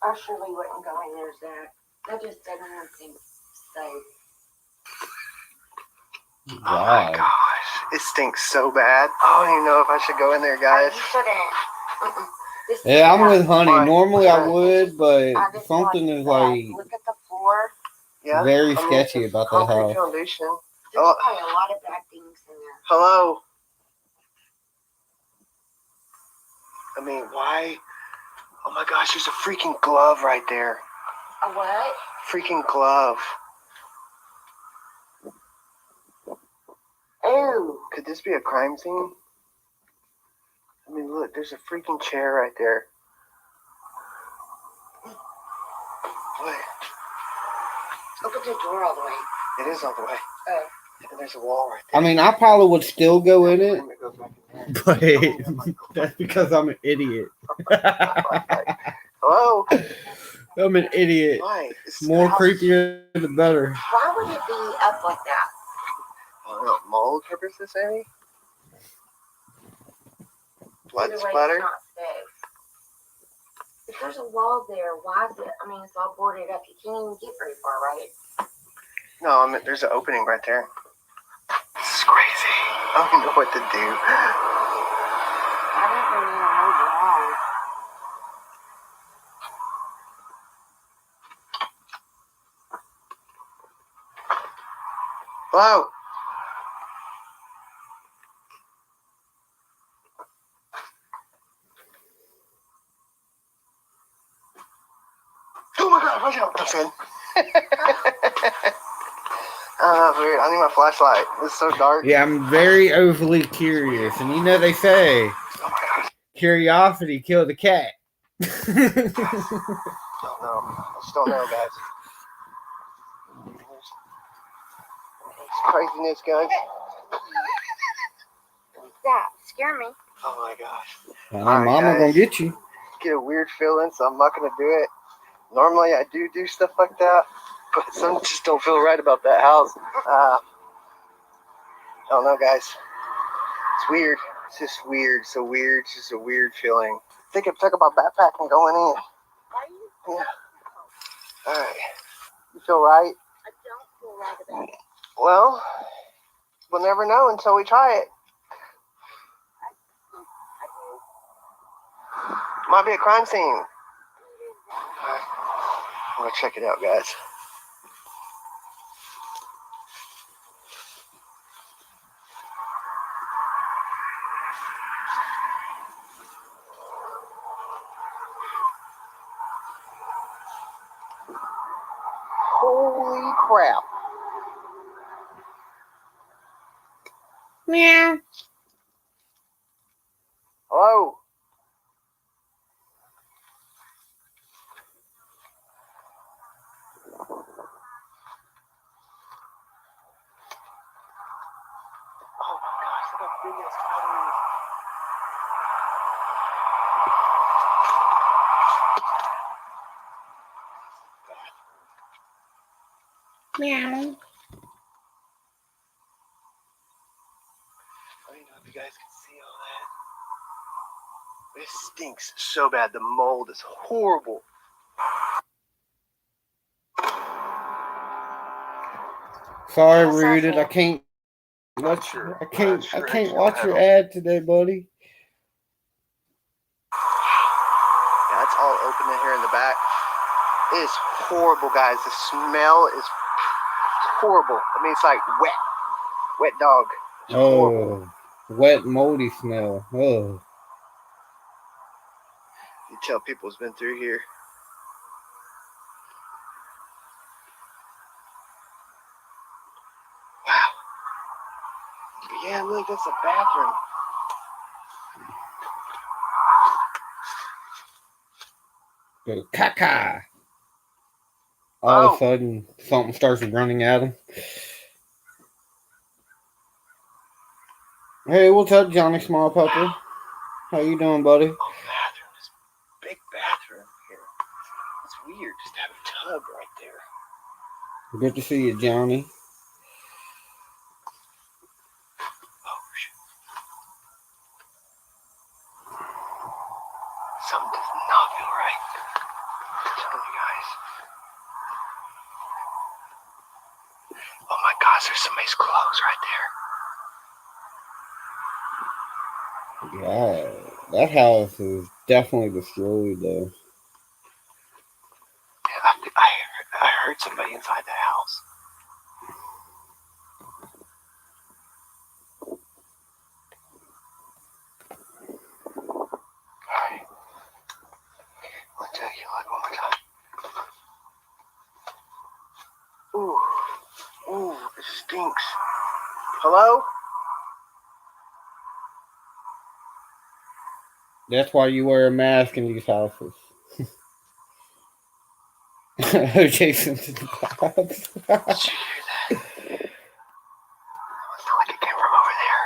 I surely wouldn't go in there, Zach. That just doesn't seem safe. Oh my Wow. gosh. It stinks so bad. I don't even know if I should go in there, guys. You shouldn't. Mm-mm. This is Yeah, I'm bad. with Honey. Why? Normally I Why? would, but I just something like is that. like Look at the floor. Yeah? very I mean, sketchy it's a about that concrete house. foundation. There's Oh. probably a lot of bad things in there. Hello? I mean, why? Oh my gosh, there's a freaking glove right there. A what? Freaking glove. Ew. Could this be a crime scene? I mean, look, there's a freaking chair right there. What? Open the door all the way. It is all the way. Oh. And there's a wall right there. I mean, I probably would still go in it, It goes back in there. but that's because I'm an idiot. Hello? I'm an idiot. Why? It's More the house- creepier, the better. Why would it be up like that? I don't know, mold purposes, maybe? Blood Either way, splatter? it's not safe. If there's a wall there, why is it? I mean, it's all boarded up. You can't even get very far, right? No, I mean, there's an opening right there. This is crazy. I don't know what to do. I don't really know why. Hello? Oh my god, watch out. That's good. That's weird. I need my flashlight. It's so dark. Yeah, I'm very overly curious, and you know they say Oh my gosh. curiosity killed the cat. I don't know. I just don't know, guys. It's craziness, guys. That scare me. Oh my gosh. Mama gonna guys. get you. Get a weird feeling, so I'm not gonna do it. Normally I do stuff like that, but some just don't feel right about that house. I don't know, guys. It's weird. It's just weird. So weird. It's just a weird feeling. I think I'm talking about backpacking going in. Are you? Yeah. All right. You feel right? I don't feel right about it. Well, we'll never know until we try it. I do. Might be a crime scene. All right. I'm gonna check it out, guys. Holy crap. Meow. Hello? Oh my gosh, look how Meow. I don't know if you guys can see all that. It stinks so bad. The mold is horrible. Sorry, Rooted. I can't watch. I can't watch your ad today, buddy. Yeah, it's all open in here in the back. It is horrible, guys. The smell is horrible. I mean, it's like wet dog. It's horrible. Wet, moldy smell. Oh. You tell people's been through here. Wow. But yeah, look, that's a bathroom. Go caca. All of a sudden, something starts running at him. Hey, what's up, Johnny Small Pupper? How you doing, buddy? Oh, bathroom. This big bathroom here. It's weird just to have a tub right there. Good to see you, Johnny. Oh, shit. Something does not feel right. I'm telling you guys. Oh my gosh, there's somebody's clothes right there. Yeah, that house is definitely destroyed, though. I heard somebody inside the house. Alright. I'll tell you like one more time. Ooh, it stinks. Hello? That's why you wear a mask in these houses. Oh, Jason's in the clouds. Did you hear that? I feel like it came from over there.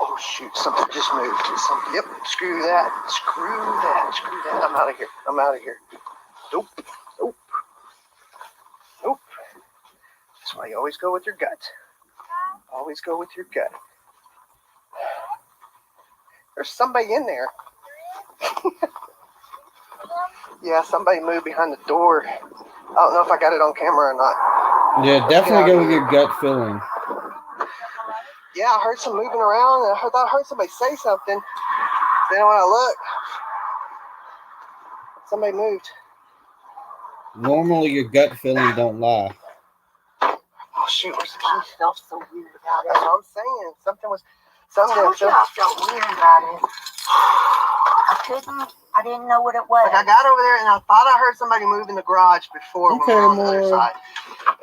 Oh shoot, something just moved. Yep, screw that. I'm out of here. Nope. That's why you always go with your gut. Always go with your gut. There's somebody in there. Yeah, somebody moved behind the door. I don't know if I got it on camera or not. Yeah, definitely go with your gut feeling. Yeah, I heard some moving around, and I heard somebody say something. Then when I look, somebody moved. Normally, your gut feeling don't lie. Oh shoot, where's the key? I felt so weird about That's it. what I'm saying. I felt weird about it. I didn't know what it was. Like I got over there and I thought I heard somebody move in the garage before we were on the other side.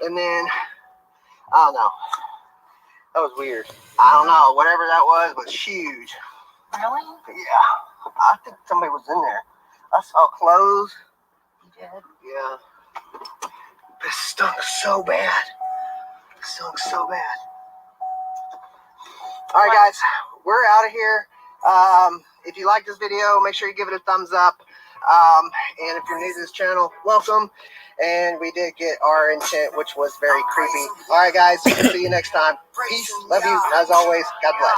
And then, I don't know. That was weird. I don't know. Whatever that was huge. Really? Yeah. I think somebody was in there. I saw clothes. You did? Yeah. It stunk so bad. All right, guys. We're out of here. If you like this video, make sure you give it a thumbs up. And if you're new to this channel, welcome. And we did get our intent, which was very creepy. All right, guys. See you next time. Peace. Love you. As always, God bless.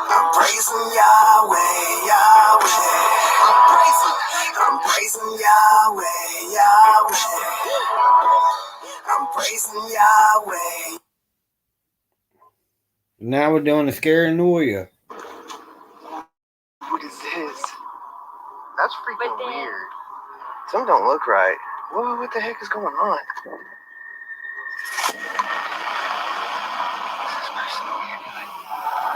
I'm praising Yahweh, Yahweh. I'm praising Yahweh, Yahweh. I'm praising Yahweh. Now we're doing the scary Noia. What is this? That's freaking weird. Some don't look right. Whoa, what the heck is going on?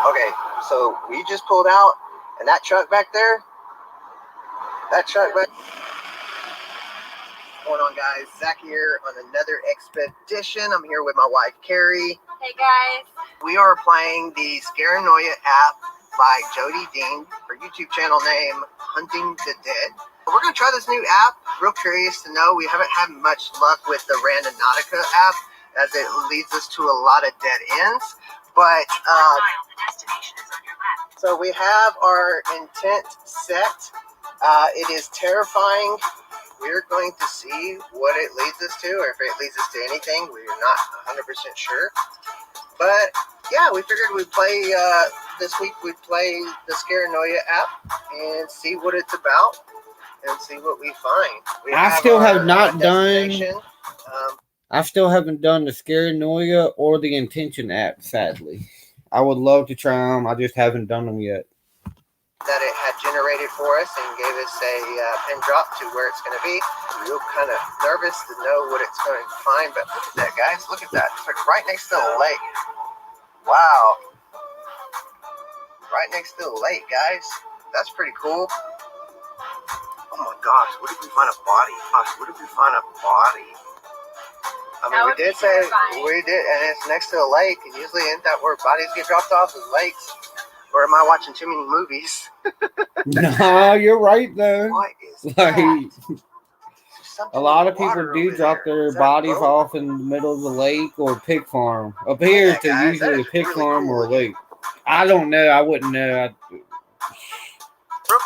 Okay, so we just pulled out, and that truck back there, what's going on, guys? Zach here on another expedition. I'm here with my wife, Carrie. Hey guys. We are playing the Scaranoia app by Jody Dean, her YouTube channel name, Hunting the Dead. We're going to try this new app. Real curious to know. We haven't had much luck with the Randonautica app, as it leads us to a lot of dead ends. But, so we have our intent set. It is terrifying. We're going to see what it leads us to, or if it leads us to anything. We're not 100% sure. But yeah, we figured we'd play this week. We'd play the Scaranoia app and see what it's about and see what we find. We I still have not destination. I still haven't done the Scaranoia or the Intention app, sadly. I would love to try them. I just haven't done them yet. That it had generated for us and gave us a pin drop to where it's going to be. We're kind of nervous to know what it's going to find, but look at that, guys. Look at that. It's like right next to the lake. Wow. Right next to the lake, guys. That's pretty cool. Oh my gosh, what if we find a body? Gosh, what if we find a body? I mean, we did say we did, and it's next to a lake, and usually isn't that where bodies get dropped off, is lakes? Or am I watching too many movies? No, you're right though. What is Like, that? a lot of people do drop their bodies off in the middle of the lake or pig farm. Up here, it's usually a pig farm or a lake. I don't know. I wouldn't know. Real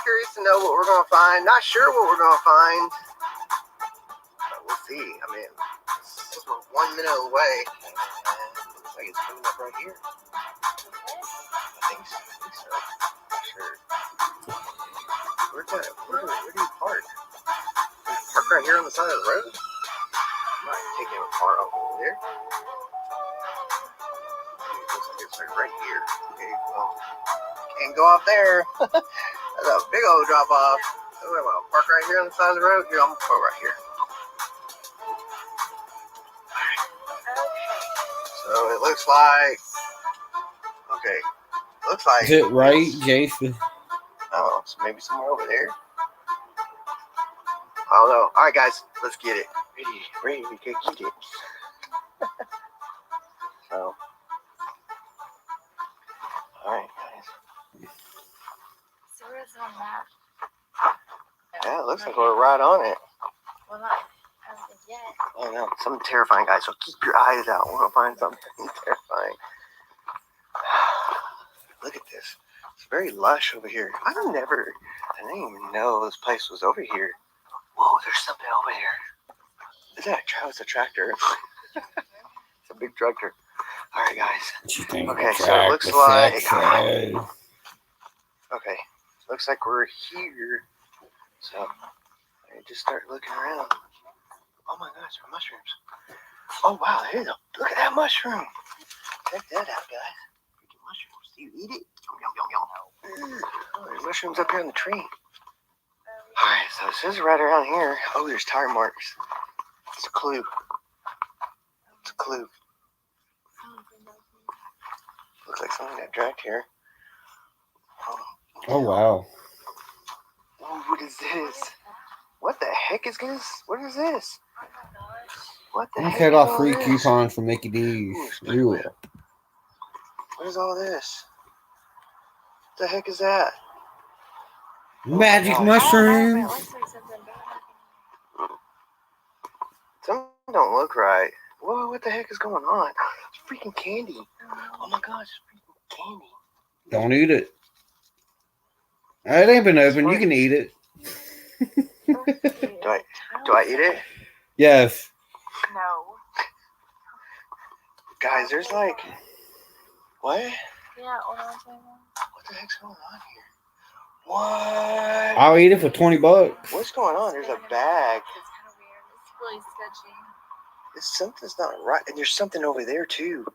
curious to know what we're going to find. Not sure what we're going to find. But we'll see. I mean, we're 1 minute away. And it looks like it's coming up right here. I think so. Not sure. Where do you park? Park right here on the side of the road? I'm not taking a car over there. It looks like it's like right here. Okay, well, can't go up there. That's a big old drop off. So I'm gonna park right here on the side of the road. Here, I'm gonna park right here. So it looks like. Okay. Looks like. Is it right, Jason? Oh, so maybe somewhere over there. I don't know. All right, guys, let's get it. Ready to get it. So, all right, guys. So where's it on that? Yeah, it looks like we're right on it. Well, not as of yet. I know, something terrifying, guys. So keep your eyes out. We're gonna find something terrifying. Look at this. It's very lush over here. I didn't even know this place was over here. Whoa, there's something over here. Is that it's a tractor? It's a big tractor. All right, guys. Okay, so it looks like. Okay, looks like we're here. So I just start looking around. Oh my gosh, there are mushrooms. Oh wow, look at that mushroom. Check that out, guys. Freaking mushrooms. Do you eat it? Yum, yum, yum, yum. Oh, there's mushrooms up here on the tree. Alright, so this is right around here. Oh, there's tire marks. It's a clue. It's a clue. Looks like something got dragged here. Oh, wow. Oh, what is this? What the heck is this? What is this? What the heck? I got is free all this? coupons for Mickey D's. Ooh. What is all this? What the heck is that? Magic Oh, mushrooms. Some don't look right. Whoa, what the heck is going on? It's freaking candy. Oh my gosh, it's freaking candy. Don't eat it. It ain't been opened. You can eat it. Do I eat it? Yes. No. Guys, there's like. What? Yeah, hold on to What the heck's going on here? What? I'll eat it for $20. What's going on? There's a bag. It's kind of weird. It's really sketchy. Something's not right. And there's something over there, too.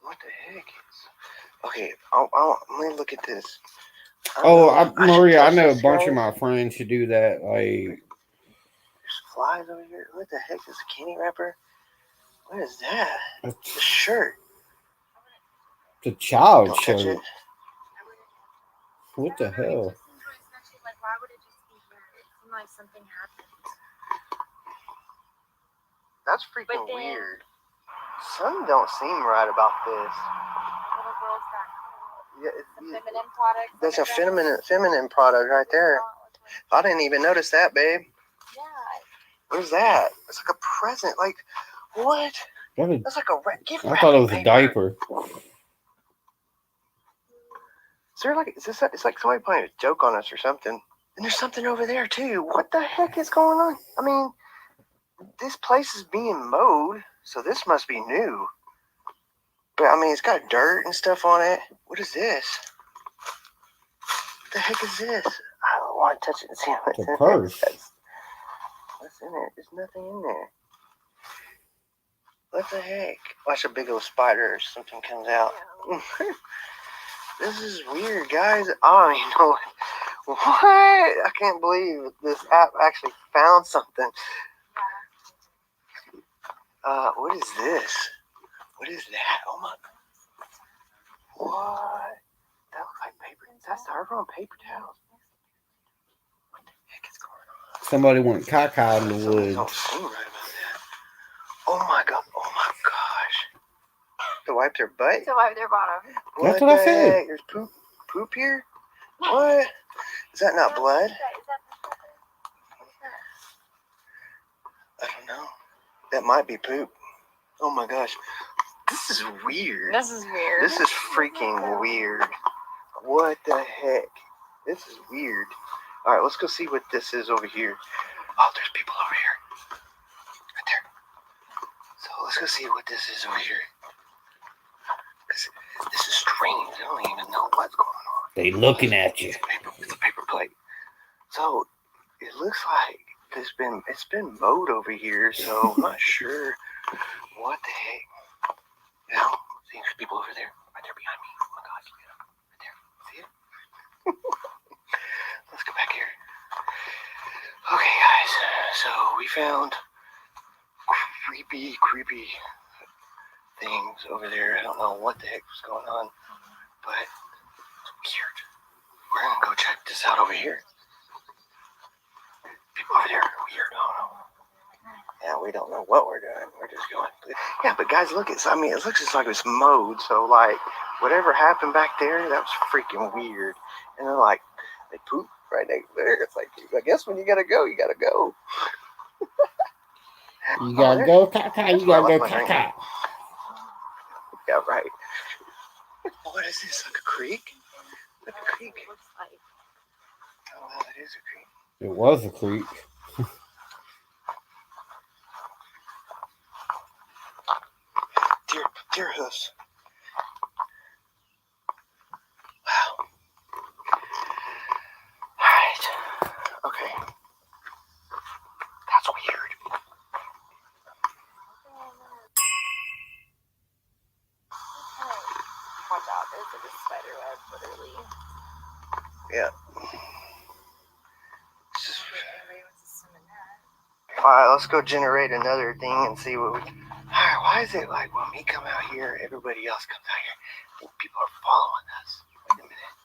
What the heck? Okay, let me look at this. Maria, I know a bunch of my friends who do that. Like, there's flies over here. What the heck is a candy wrapper? What is that? It's a shirt. It's a child Don't touch shirt. it. What the hell? Like, why would it just be here? It seemed like something happened. That's freaking weird. Something don't seem right about this. Little girl's got Yeah, feminine product. that's a feminine product right there. I didn't even notice that, babe. Yeah. What is that? It's like a present. Like, what? That's like a gift I wrapping thought it was a paper. diaper. Is there like, is this, it's like somebody playing a joke on us or something. And there's something over there too. What the heck is going on? I mean, this place is being mowed, so this must be new. But I mean, it's got dirt and stuff on it. What is this? What the heck is this? I don't want to touch it and see what's in It's a purse. it. What's in it? There's nothing in there. What the heck? Watch a big old spider or something comes out. This is weird, guys. I don't even know what. I can't believe this app actually found something. What is this? What is that? Oh my. What? That looks like paper. That's styrofoam paper towels. What the heck is going on? Somebody went caca in the Something woods. don't seem right about that. Oh my god. Oh my gosh. To wipe their butt? To wipe their bottom. That's what I said. Heck? There's poop here? What? Is that not blood? I don't know. That might be poop. Oh my gosh. This is weird. This is weird. This is freaking weird. What the heck? This is weird. Alright, let's go see what this is over here. Oh, there's people over here. Right there. So let's go see what this is over here. Because this is strange. I don't even know what's going on. They looking at you. It's a paper plate. So it looks like it's been mowed over here, so I'm not sure what the heck. Now, see, there's people over there, right there behind me. Oh my gosh, look at them, right there. See it? Let's go back here. Okay, guys. So we found creepy things over there. I don't know what the heck was going on, but it's weird. We're gonna go check this out over here. People over there are weird. I don't know. Yeah, we don't know what we're doing. We're just going. Yeah, but guys, look, it looks just like it's mowed. So, like, whatever happened back there, that was freaking weird. And they're like, they poop right there. It's like, I guess when you gotta go, you gotta go. You gotta go caca. You gotta go caca. Yeah, right. What is this? Like a creek? Like a creek. Oh, well, it is a creek. It was a creek. Deer hoofs. Wow. Alright. Okay. That's weird. Watch out, there's like a spider web, literally. Yeah. That. Alright, let's go generate another thing and see what we can. Alright, why is it like when we come out here, everybody else comes out here? I think people are following us. Wait a minute.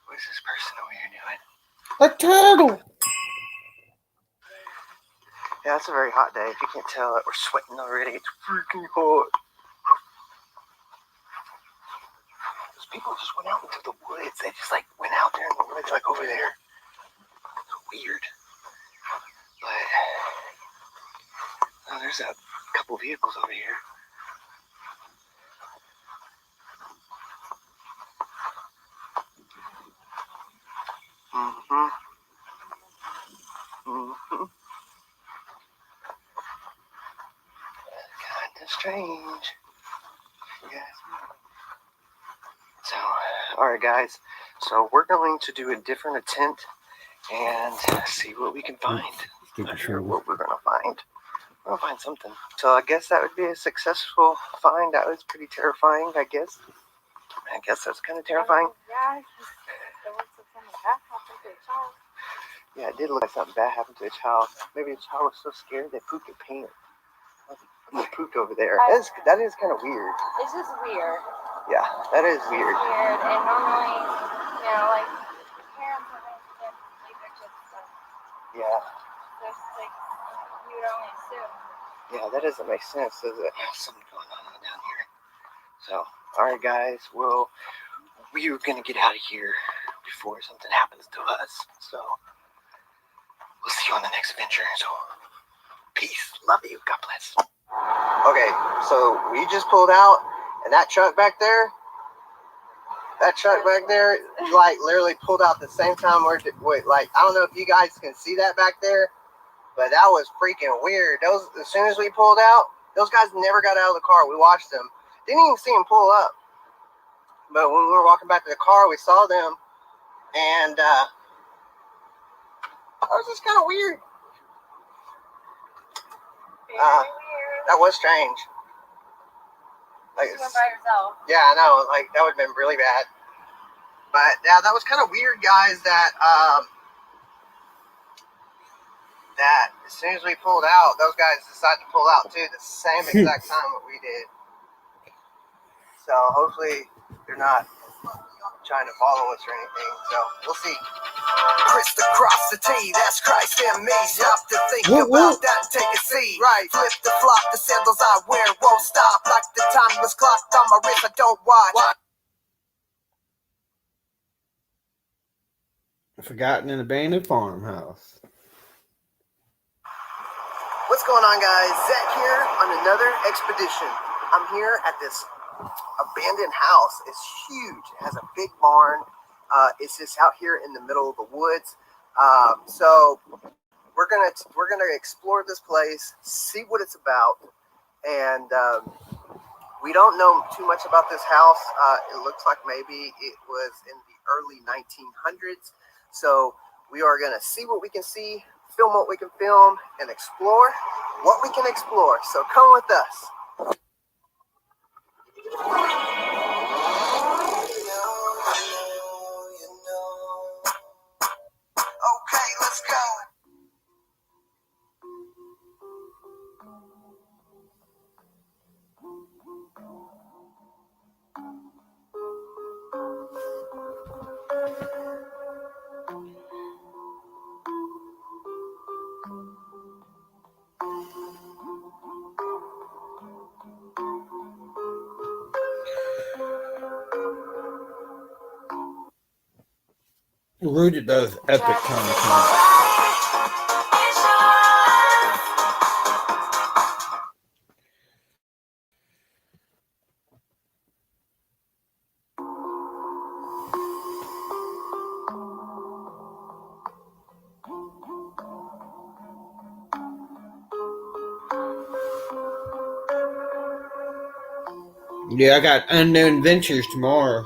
What is this person over here doing? A turtle. Yeah, it's a very hot day. If you can't tell it, we're sweating already. It's freaking hot. Those people just went out into the woods. They just like went out there in the woods, like over there. It's weird. But oh, there's a couple vehicles over here. Kinda strange. Yes. So, alright guys. So we're going to do a different attempt and see what we can find. Not sure what we're gonna find. We're gonna find something. So I guess that would be a successful find. That was pretty terrifying, I guess. I guess that's kind of terrifying. Yeah, there was something bad happened to a child. Yeah, it did look like something bad happened to a child. Maybe the child was so scared they pooped their pants. They pooped over there. That is kind of weird. It's just weird. Yeah, that is weird. Weird, and normally, you know, like, parents and things can't leave their kids stuff. Yeah. There's, like, you would only assume. Yeah, that doesn't make sense, does it? Something going on down here. So, alright guys, we're gonna get out of here before something happens to us. So, we'll see you on the next adventure. So, peace. Love you. God bless. Okay, so we just pulled out, and that truck back there, That truck back there, like, literally pulled out the same time like, I don't know if you guys can see that back there, but that was freaking weird. As soon as we pulled out, those guys never got out of the car. We watched them. Didn't even see them pull up. But when we were walking back to the car, we saw them, and that was just kind of weird. That was strange. Like, She went by herself. yeah, I know. Like, that would have been really bad. But yeah, that was kind of weird, guys. That as soon as we pulled out, those guys decided to pull out too, the same exact time that we did. So hopefully they're not trying to follow us or anything. So we'll see. Crisscross the T, that's Christ in me. Stop to think about that and take a seat. Right, flip the flop, the sandals I wear won't stop. Like the time was clocked on my wrist, I don't watch. Forgotten and abandoned farmhouse. What's going on, guys? Zach here on another expedition. I'm here at this abandoned house. It's huge. It has a big barn. It's just out here in the middle of the woods. So we're gonna explore this place, see what it's about, and we don't know too much about this house. It looks like maybe it was in the early 1900s. So we are gonna see what we can see, film what we can film, and explore what we can explore. So come with us. Okay, let's go. Rooted does epic content. Yeah, I got Unknown Ventures tomorrow.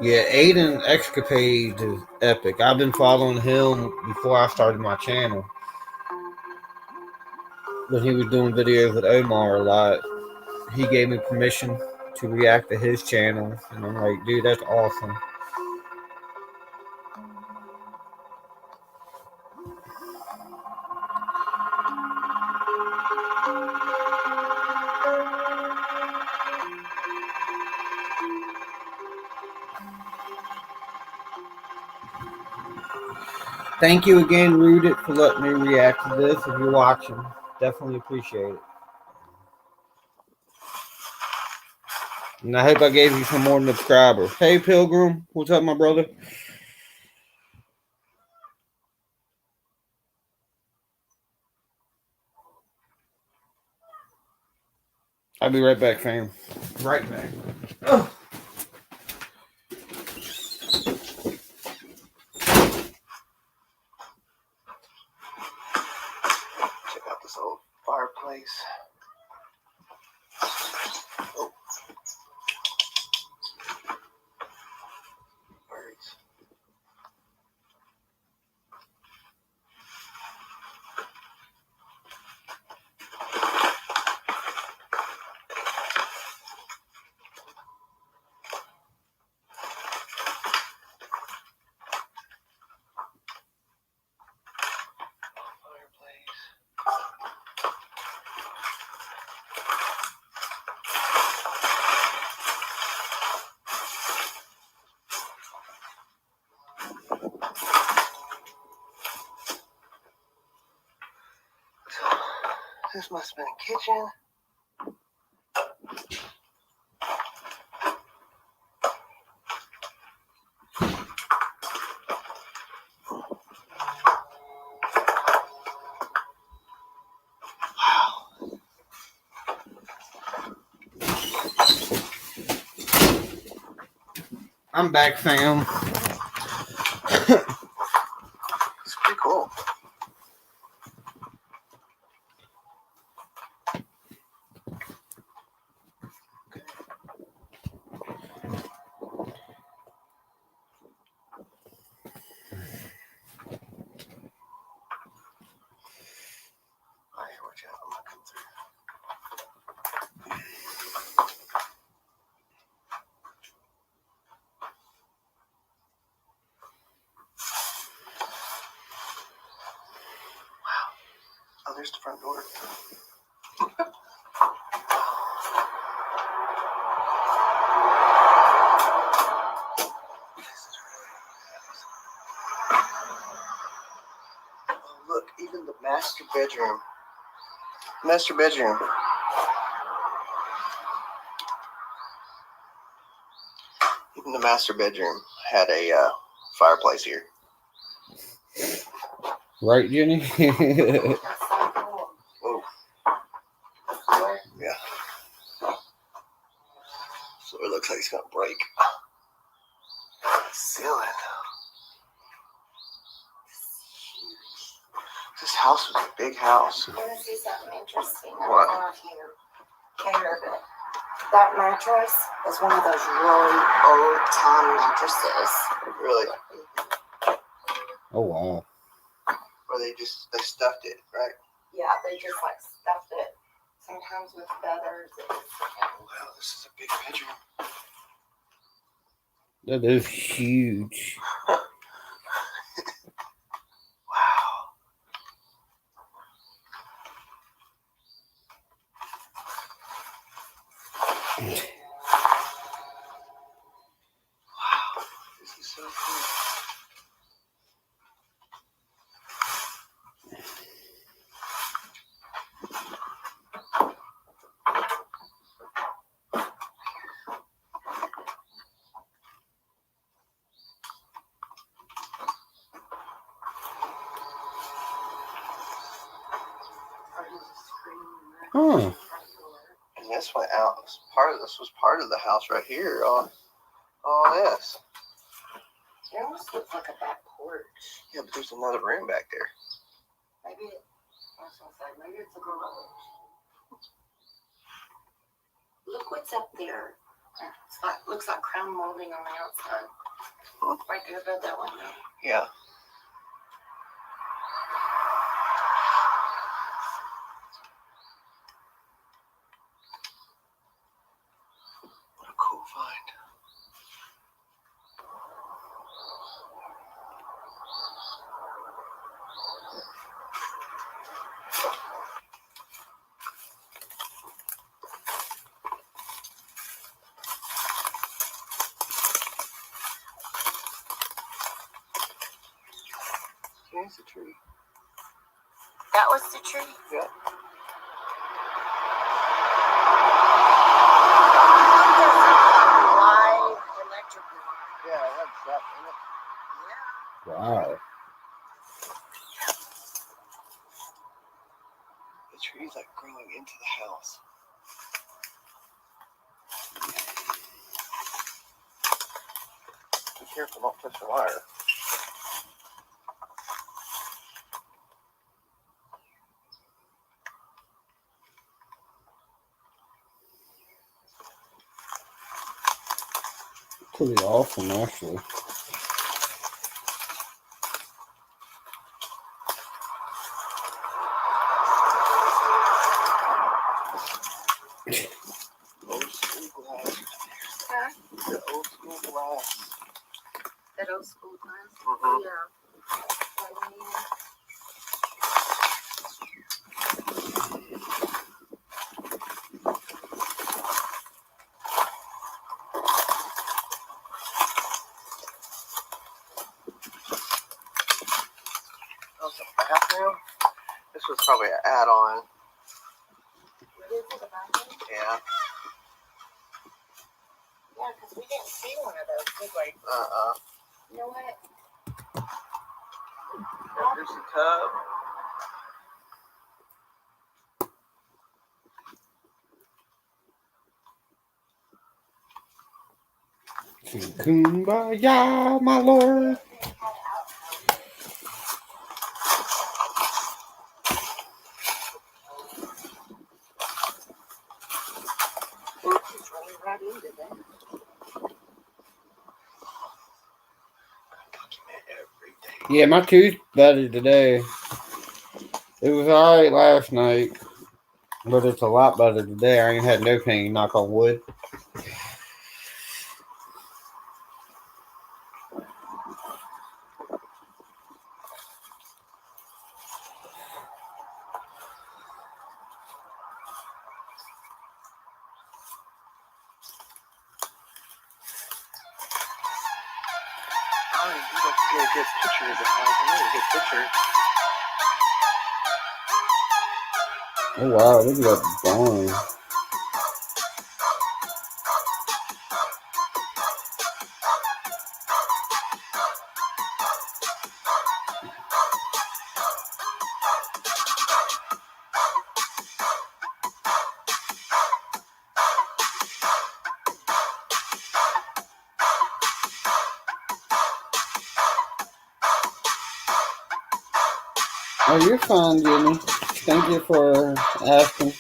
Yeah, Aiden Escapades is epic. I've been following him before I started my channel. When he was doing videos with Omar a lot, he gave me permission to react to his channel. And I'm like, dude, that's awesome. Thank you again, Rooted, for letting me react to this. If you're watching, definitely appreciate it. And I hope I gave you some more subscribers. Hey, Pilgrim. What's up, my brother? I'll be right back, fam. Right back. Oh. Check out this old fireplace. Oh. Birds. This must have been a kitchen. I'm back, fam. It's pretty cool. Alright, watch out, I'm not coming through. Oh, there's the front door. Oh, look, even the master bedroom. Master bedroom. Even the master bedroom had a fireplace here. Right, Jenny? That's so cool. Whoa. Floor. Yeah. So it looks like it's gonna break. Ceiling. This house was a big house. I'm gonna see something interesting. I What? don't know if you care, but that mattress is one of those really old time mattresses. Really. Oh, wow. Or they stuffed it, right? Yeah, they just like stuffed it. Sometimes with feathers. Wow, this is a big bedroom. That is huge. Wow. Wow, this is so cool. Huh. And this went out. This was part of the house right here. All this. It almost looks like a back porch. Yeah, but there's another room back there. Maybe maybe it's a garage. Look what's up there. It's like, looks like crown molding on the outside. Right there above that window. Yeah. What a cool find. Here's the tree. That was the tree? Yeah. Live electrical. Yeah, that's that in it. Yeah. Wow. The tree's like growing into the house. Be careful, don't touch the wire. Pretty awesome, actually. Old school glass. Huh? The old school glass. That old school glass? Mhm. Yeah. That was a bathroom. This was probably an add-on. What is it about them? Yeah. Yeah, because we didn't see one of those, did we? You know what? Here's the tub. Kumbaya, my lord. It's running right into that. Document every day. Yeah, my tooth's better today. It was alright last night, but it's a lot better today. I ain't had no pain, knock on wood. Oh, you'd have to get a good picture of the house. I know a good picture. Oh wow, look at that barn. Oh, you're fine, Jimmy. Thank you for asking.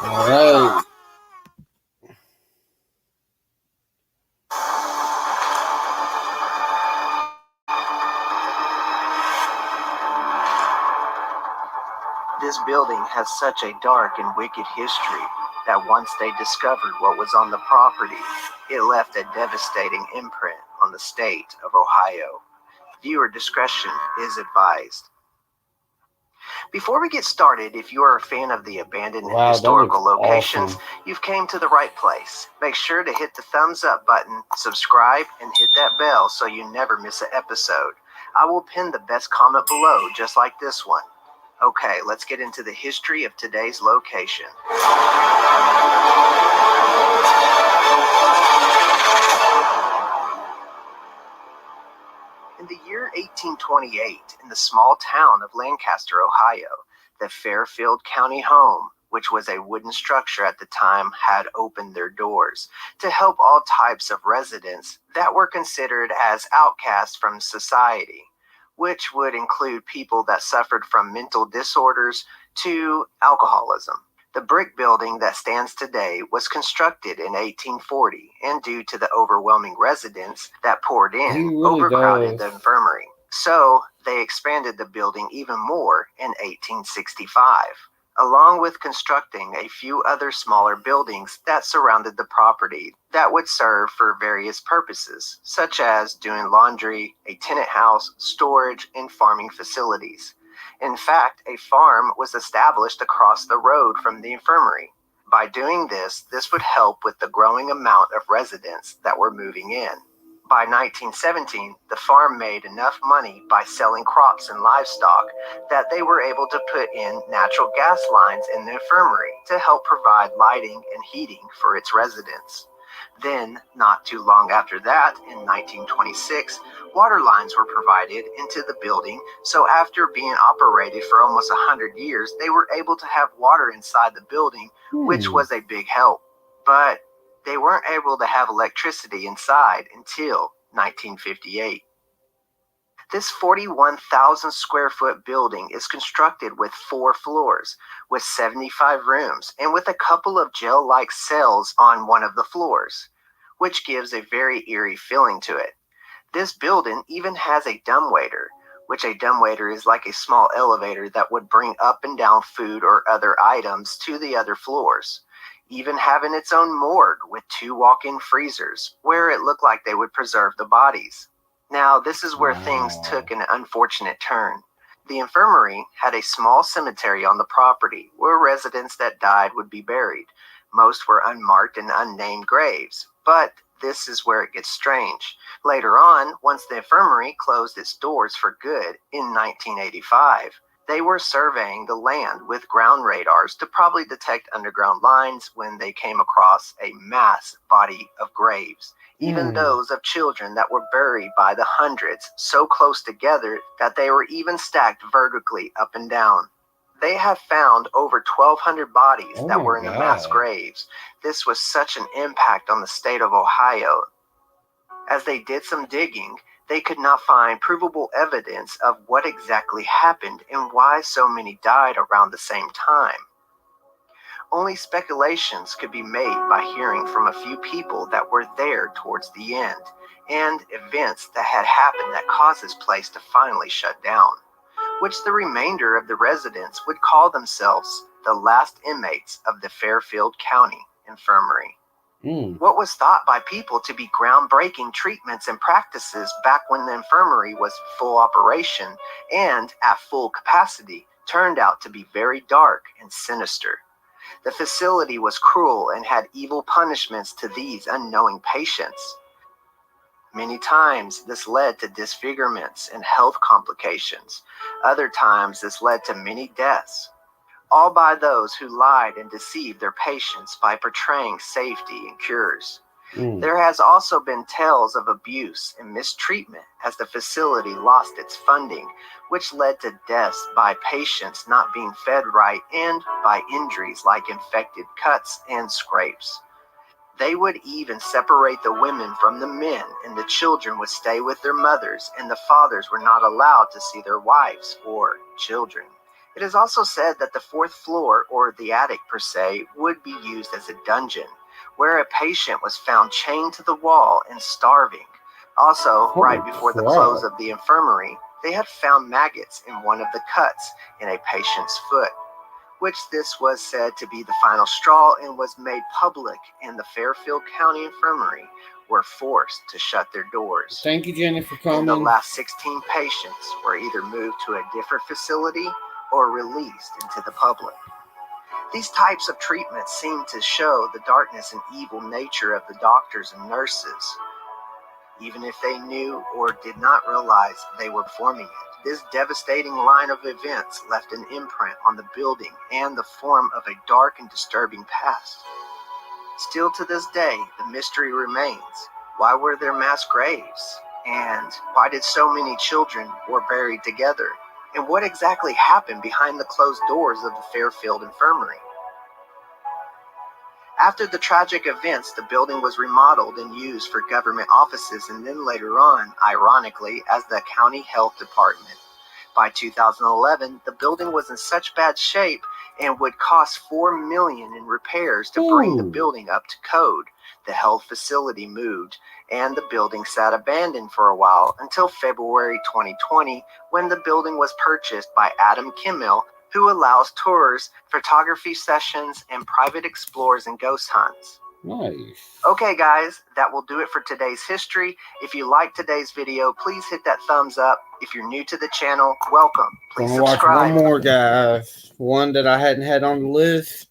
All right. This building has such a dark and wicked history that once they discovered what was on the property, it left a devastating imprint on the state of Ohio. Viewer discretion is advised. Before we get started, if you are a fan of the abandoned and Wow, that historical looks locations, awesome. you've came to the right place. Make sure to hit the thumbs up button, subscribe, and hit that bell so you never miss an episode. I will pin the best comment below, just like this one. Okay, let's get into the history of today's location. In the year 1828, in the small town of Lancaster, Ohio, the Fairfield County Home, which was a wooden structure at the time, had opened their doors to help all types of residents that were considered as outcasts from society, which would include people that suffered from mental disorders to alcoholism. The brick building that stands today was constructed in 1840, and due to the overwhelming residents that poured He in, really overcrowded does. the infirmary. So they expanded the building even more in 1865, along with constructing a few other smaller buildings that surrounded the property that would serve for various purposes, such as doing laundry, a tenant house, storage, and farming facilities. In fact, a farm was established across the road from the infirmary. By doing this, this would help with the growing amount of residents that were moving in. By 1917, the farm made enough money by selling crops and livestock that they were able to put in natural gas lines in the infirmary to help provide lighting and heating for its residents. Then, not too long after that, in 1926, water lines were provided into the building, so after being operated for almost 100 years, they were able to have water inside the building, which was a big help. But they weren't able to have electricity inside until 1958. This 41,000 square foot building is constructed with 4 floors, with 75 rooms, and with a couple of jail-like cells on one of the floors, which gives a very eerie feeling to it. This building even has a dumbwaiter, which a dumbwaiter is like a small elevator that would bring up and down food or other items to the other floors, even having its own morgue with 2 walk-in freezers, where it looked like they would preserve the bodies. Now, this is where things took an unfortunate turn. The infirmary had a small cemetery on the property where residents that died would be buried. Most were unmarked and unnamed graves, but this is where it gets strange. Later on, once the infirmary closed its doors for good in 1985, they were surveying the land with ground radars to probably detect underground lines when they came across a mass body of graves, even those of children that were buried by the hundreds, so close together that they were even stacked vertically up and down. They have found over 1,200 bodies that were in the mass graves. This was such an impact on the state of Ohio. As they did some digging, they could not find provable evidence of what exactly happened and why so many died around the same time. Only speculations could be made by hearing from a few people that were there towards the end, and events that had happened that caused this place to finally shut down, which the remainder of the residents would call themselves the last inmates of the Fairfield County Infirmary. What was thought by people to be groundbreaking treatments and practices back when the infirmary was full operation and at full capacity turned out to be very dark and sinister. The facility was cruel and had evil punishments to these unknowing patients. Many times this led to disfigurements and health complications. Other times this led to many deaths, all by those who lied and deceived their patients by portraying safety and cures. There has also been tales of abuse and mistreatment as the facility lost its funding, which led to deaths by patients not being fed right and by injuries like infected cuts and scrapes. They would even separate the women from the men, and the children would stay with their mothers, and the fathers were not allowed to see their wives or children. It is also said that the fourth floor, or the attic per se, would be used as a dungeon, where a patient was found chained to the wall and starving. Also, right before the close of the infirmary, they had found maggots in one of the cuts in a patient's foot, which this was said to be the final straw and was made public, and the Fairfield County Infirmary were forced to shut their doors. Thank you, Jenny, for And the coming. last 16 patients were either moved to a different facility or released into the public. These types of treatments seem to show the darkness and evil nature of the doctors and nurses, even if they knew or did not realize they were performing it. This devastating line of events left an imprint on the building and the form of a dark and disturbing past. Still to this day, the mystery remains. Why were there mass graves? And why did so many children were buried together? And what exactly happened behind the closed doors of the Fairfield Infirmary? After the tragic events, the building was remodeled and used for government offices, and then later on, ironically, as the county health department. By 2011, the building was in such bad shape and would cost $4 million in repairs to bring the building up to code. The health facility moved, and the building sat abandoned for a while until February 2020, when the building was purchased by Adam Kimmel, who allows tours, photography sessions, and private explores and ghost hunts. Nice. Okay, guys, that will do it for today's history. If you liked today's video, please hit that thumbs up. If you're new to the channel, welcome. Please Gonna watch subscribe. one more, guys. One that I hadn't had on the list,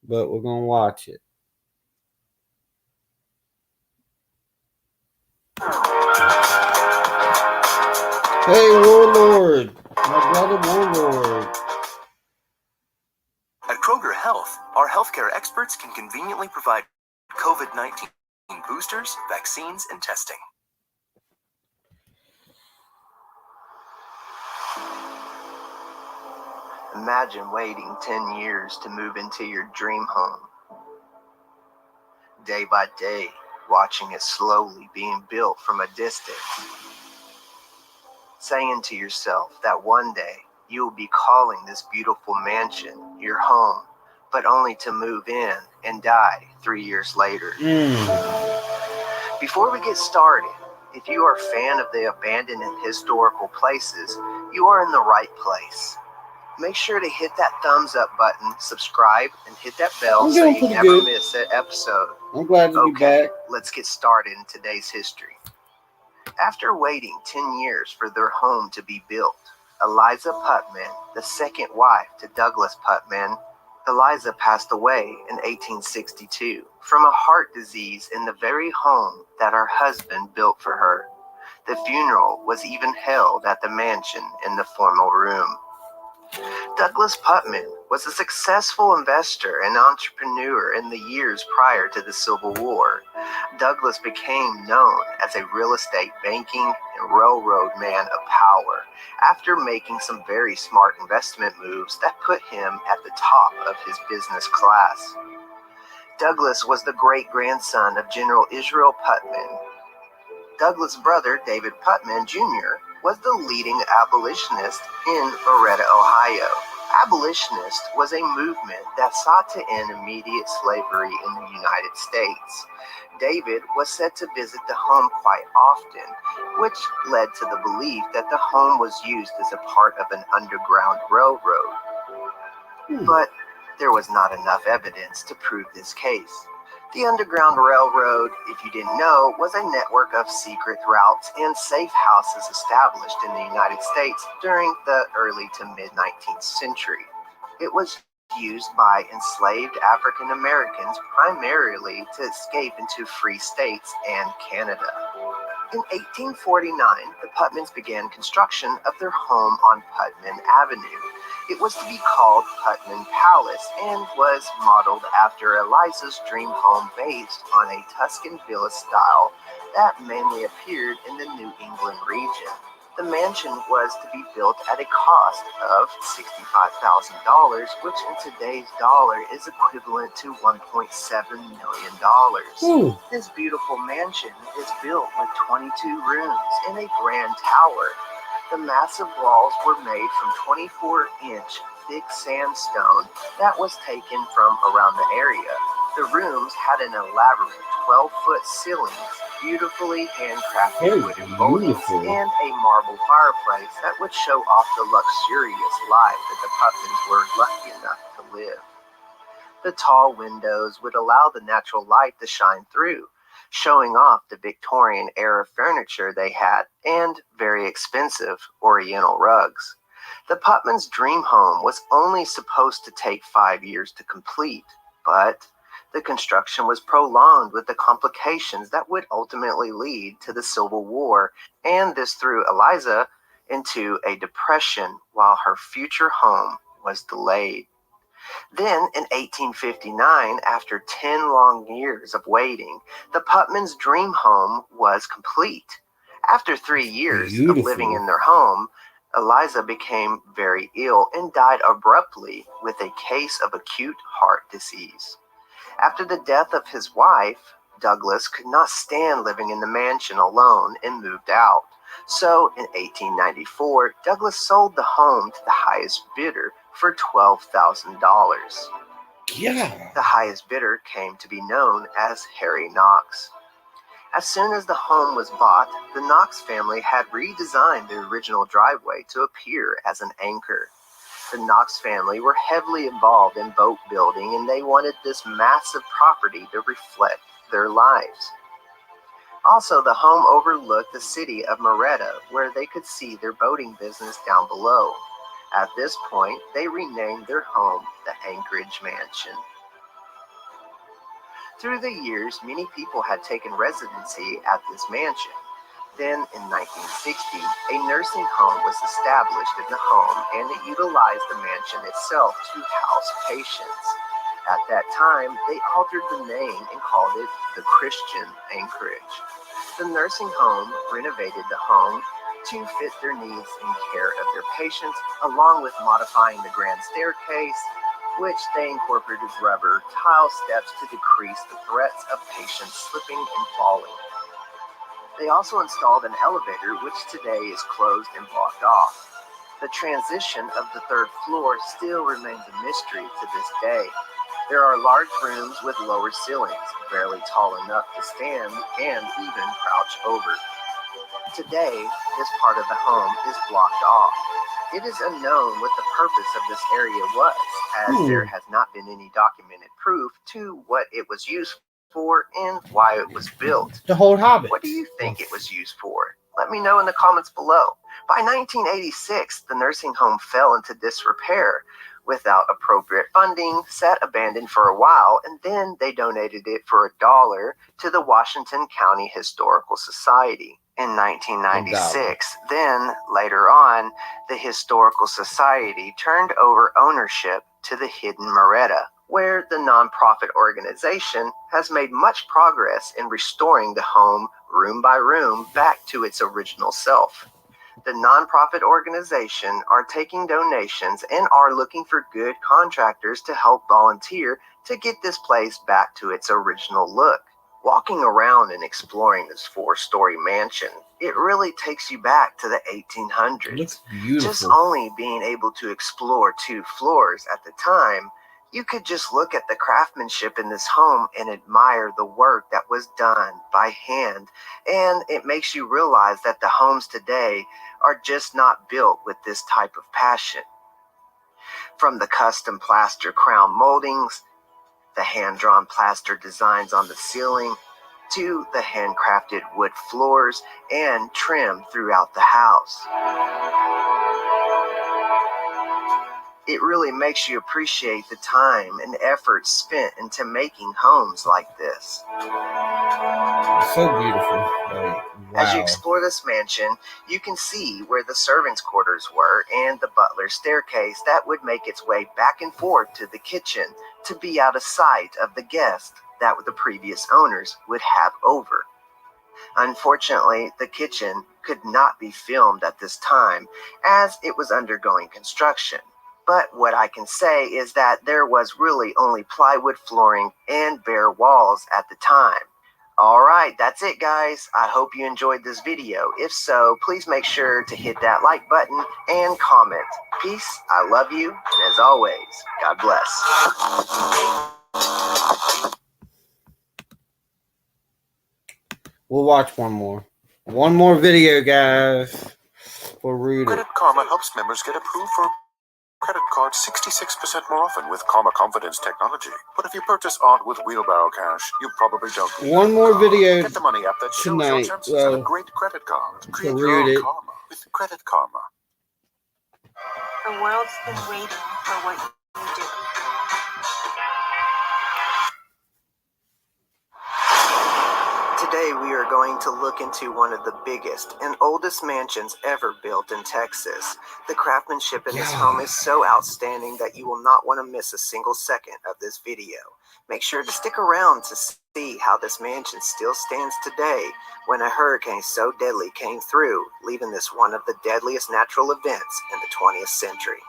but we're gonna watch it. Hey, Warlord, my brother Warlord. At Kroger Health, our healthcare experts can conveniently provide COVID-19 boosters, vaccines, and testing. Imagine waiting 10 years to move into your dream home. Day by day, watching it slowly being built from a distance. Saying to yourself that one day you will be calling this beautiful mansion your home, but only to move in and die 3 years later. Before we get started, if you are a fan of the abandoned and historical places, you are in the right place. Make sure to hit that thumbs up button, subscribe, and hit that bell so you never miss an episode. I'm glad to be back. Let's get started in today's history. After waiting 10 years for their home to be built, Eliza Putman, the second wife to Douglas Putman, Eliza passed away in 1862 from a heart disease in the very home that her husband built for her. The funeral was even held at the mansion in the formal room. Douglas Putman was a successful investor and entrepreneur in the years prior to the Civil War. Douglas became known as a real estate banking and railroad man of power after making some very smart investment moves that put him at the top of his business class. Douglas was the great-grandson of General Israel Putman. Douglas' brother, David Putman Jr., was the leading abolitionist in Marietta, Ohio. Abolitionist was a movement that sought to end immediate slavery in the United States. David was said to visit the home quite often, which led to the belief that the home was used as a part of an underground railroad. But there was not enough evidence to prove this case. The Underground Railroad, if you didn't know, was a network of secret routes and safe houses established in the United States during the early to mid-19th century. It was used by enslaved African Americans primarily to escape into free states and Canada. In 1849, the Putmans began construction of their home on Putman Avenue. It was to be called Putman Palace and was modeled after Eliza's dream home based on a Tuscan villa style that mainly appeared in the New England region. The mansion was to be built at a cost of $65,000, which in today's dollar is equivalent to $1.7 million. This beautiful mansion is built with 22 rooms and a grand tower. The massive walls were made from 24-inch thick sandstone that was taken from around the area. The rooms had an elaborate 12-foot ceilings, beautifully handcrafted wooden moldings, and a marble fireplace that would show off the luxurious life that the Putmans were lucky enough to live. The tall windows would allow the natural light to shine through, showing off the Victorian-era furniture they had and very expensive Oriental rugs. The Putmans' dream home was only supposed to take 5 years to complete, but the construction was prolonged with the complications that would ultimately lead to the Civil War, and this threw Eliza into a depression while her future home was delayed. Then, in 1859, after 10 long years of waiting, the Putmans' dream home was complete. After 3 years of living in their home, Eliza became very ill and died abruptly with a case of acute heart disease. After the death of his wife, Douglas could not stand living in the mansion alone and moved out. So, in 1894, Douglas sold the home to the highest bidder for $12,000. Yeah. The highest bidder came to be known as Harry Knox. As soon as the home was bought, the Knox family had redesigned the original driveway to appear as an anchor. The Knox family were heavily involved in boat building, and they wanted this massive property to reflect their lives. Also, the home overlooked the city of Marietta, where they could see their boating business down below. At this point, they renamed their home the Anchorage Mansion. Through the years, many people had taken residency at this mansion. Then, in 1960, a nursing home was established in the home, and it utilized the mansion itself to house patients. At that time, they altered the name and called it the Christian Anchorage. The nursing home renovated the home to fit their needs and care of their patients, along with modifying the grand staircase, which they incorporated rubber tile steps to decrease the threats of patients slipping and falling. They also installed an elevator, which today is closed and blocked off. The transition of the third floor still remains a mystery to this day. There are large rooms with lower ceilings, barely tall enough to stand and even crouch over. Today, this part of the home is blocked off. It is unknown what the purpose of this area was, as there has not been any documented proof to what it was used for and why it was built. To hold hobbits. What do you think it was used for? Let me know in the comments below. By 1986, the nursing home fell into disrepair, without appropriate funding, sat abandoned for a while, and then they donated it for $1 to the Washington County Historical Society. In 1996, then, later on, the Historical Society turned over ownership to the Hidden Moretta, where the nonprofit organization has made much progress in restoring the home, room by room, back to its original self. The nonprofit organization are taking donations and are looking for good contractors to help volunteer to get this place back to its original look. Walking around and exploring this 4-story mansion, it really takes you back to the 1800s. It looks beautiful. Just only being able to explore 2 floors at the time, you could just look at the craftsmanship in this home and admire the work that was done by hand, and it makes you realize that the homes today are just not built with this type of passion. From the custom plaster crown moldings, the hand-drawn plaster designs on the ceiling, to the handcrafted wood floors and trim throughout the house. It really makes you appreciate the time and effort spent into making homes like this. It's so beautiful. Like, wow. As you explore this mansion, you can see where the servants' quarters were and the butler's staircase that would make its way back and forth to the kitchen to be out of sight of the guests that the previous owners would have over. Unfortunately, the kitchen could not be filmed at this time as it was undergoing construction. But what I can say is that there was really only plywood flooring and bare walls at the time. Alright, that's it guys. I hope you enjoyed this video. If so, please make sure to hit that like button and comment. Peace, I love you, and as always, God bless. We'll watch one more. One more video, guys. For Rudy. Credit Karma helps members get approved for credit cards 66% more often with Karma Confidence technology. But if you purchase art with wheelbarrow cash, you probably don't need one more video Get the money app that shows tonight. your chances at a great credit card. Create your own karma with Credit Karma. The world's been waiting for what you do. Today we are going to look into one of the biggest and oldest mansions ever built in Texas. The craftsmanship in this home is so outstanding that you will not want to miss a single second of this video. Make sure to stick around to see how this mansion still stands today when a hurricane so deadly came through, leaving this one of the deadliest natural events in the 20th century.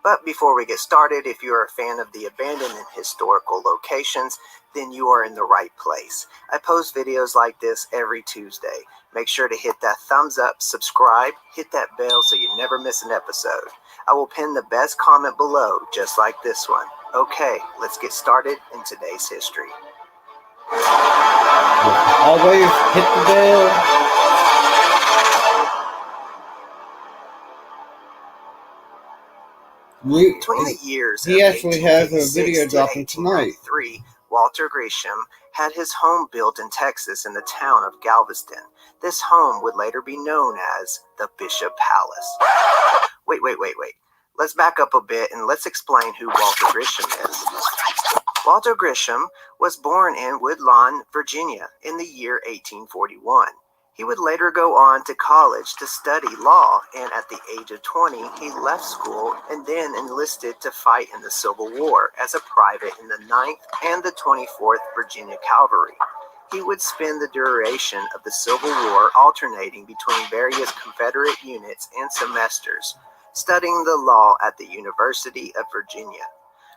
But before we get started, if you are a fan of the abandoned and historical locations, then you are in the right place. I post videos like this every Tuesday. Make sure to hit that thumbs up, subscribe, hit that bell so you never miss an episode. I will pin the best comment below, just like this one. Okay, let's get started in today's history. Always hit the bell. Between the years he of actually has a 1886 video to dropping tonight. 1893, Walter Grisham had his home built in Texas in the town of Galveston. This home would later be known as the Bishop Palace. Wait. Let's back up a bit and let's explain who Walter Grisham is. Walter Grisham was born in Woodlawn, Virginia in the year 1841. He would later go on to college to study law, and at the age of 20, he left school and then enlisted to fight in the Civil War as a private in the 9th and the 24th Virginia Cavalry. He would spend the duration of the Civil War alternating between various Confederate units and semesters, studying the law at the University of Virginia,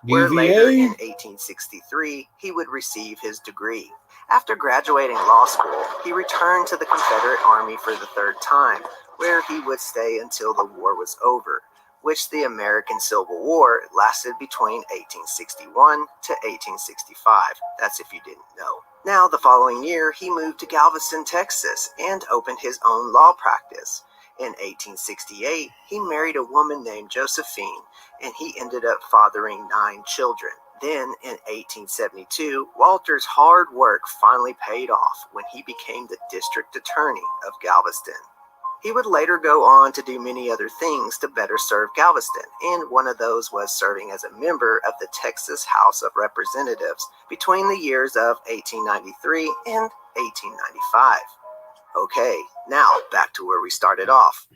where later in 1863, he would receive his degree. After graduating law school, he returned to the Confederate Army for the 3rd time, where he would stay until the war was over, which the American Civil War lasted between 1861 to 1865. That's if you didn't know. Now, the following year, he moved to Galveston, Texas, and opened his own law practice. In 1868, he married a woman named Josephine, and he ended up fathering 9 children. Then, in 1872, Walter's hard work finally paid off when he became the district attorney of Galveston. He would later go on to do many other things to better serve Galveston, and one of those was serving as a member of the Texas House of Representatives between the years of 1893 and 1895. Okay, now back to where we started off.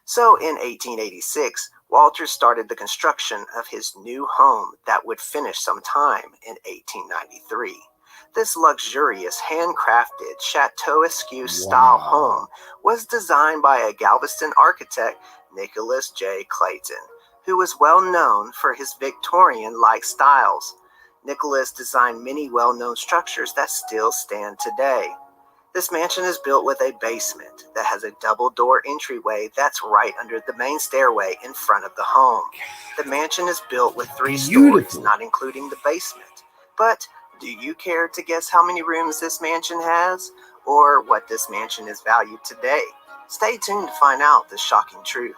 So in 1886, Walter started the construction of his new home that would finish sometime in 1893. This luxurious, handcrafted Chateau-esque style home was designed by a Galveston architect, Nicholas J. Clayton, who was well known for his Victorian-like styles. Nicholas designed many well-known structures that still stand today. This mansion is built with a basement that has a double-door entryway that's right under the main stairway in front of the home. The mansion is built with 3 stories, not including the basement. But do you care to guess how many rooms this mansion has, or what this mansion is valued today? Stay tuned to find out the shocking truth.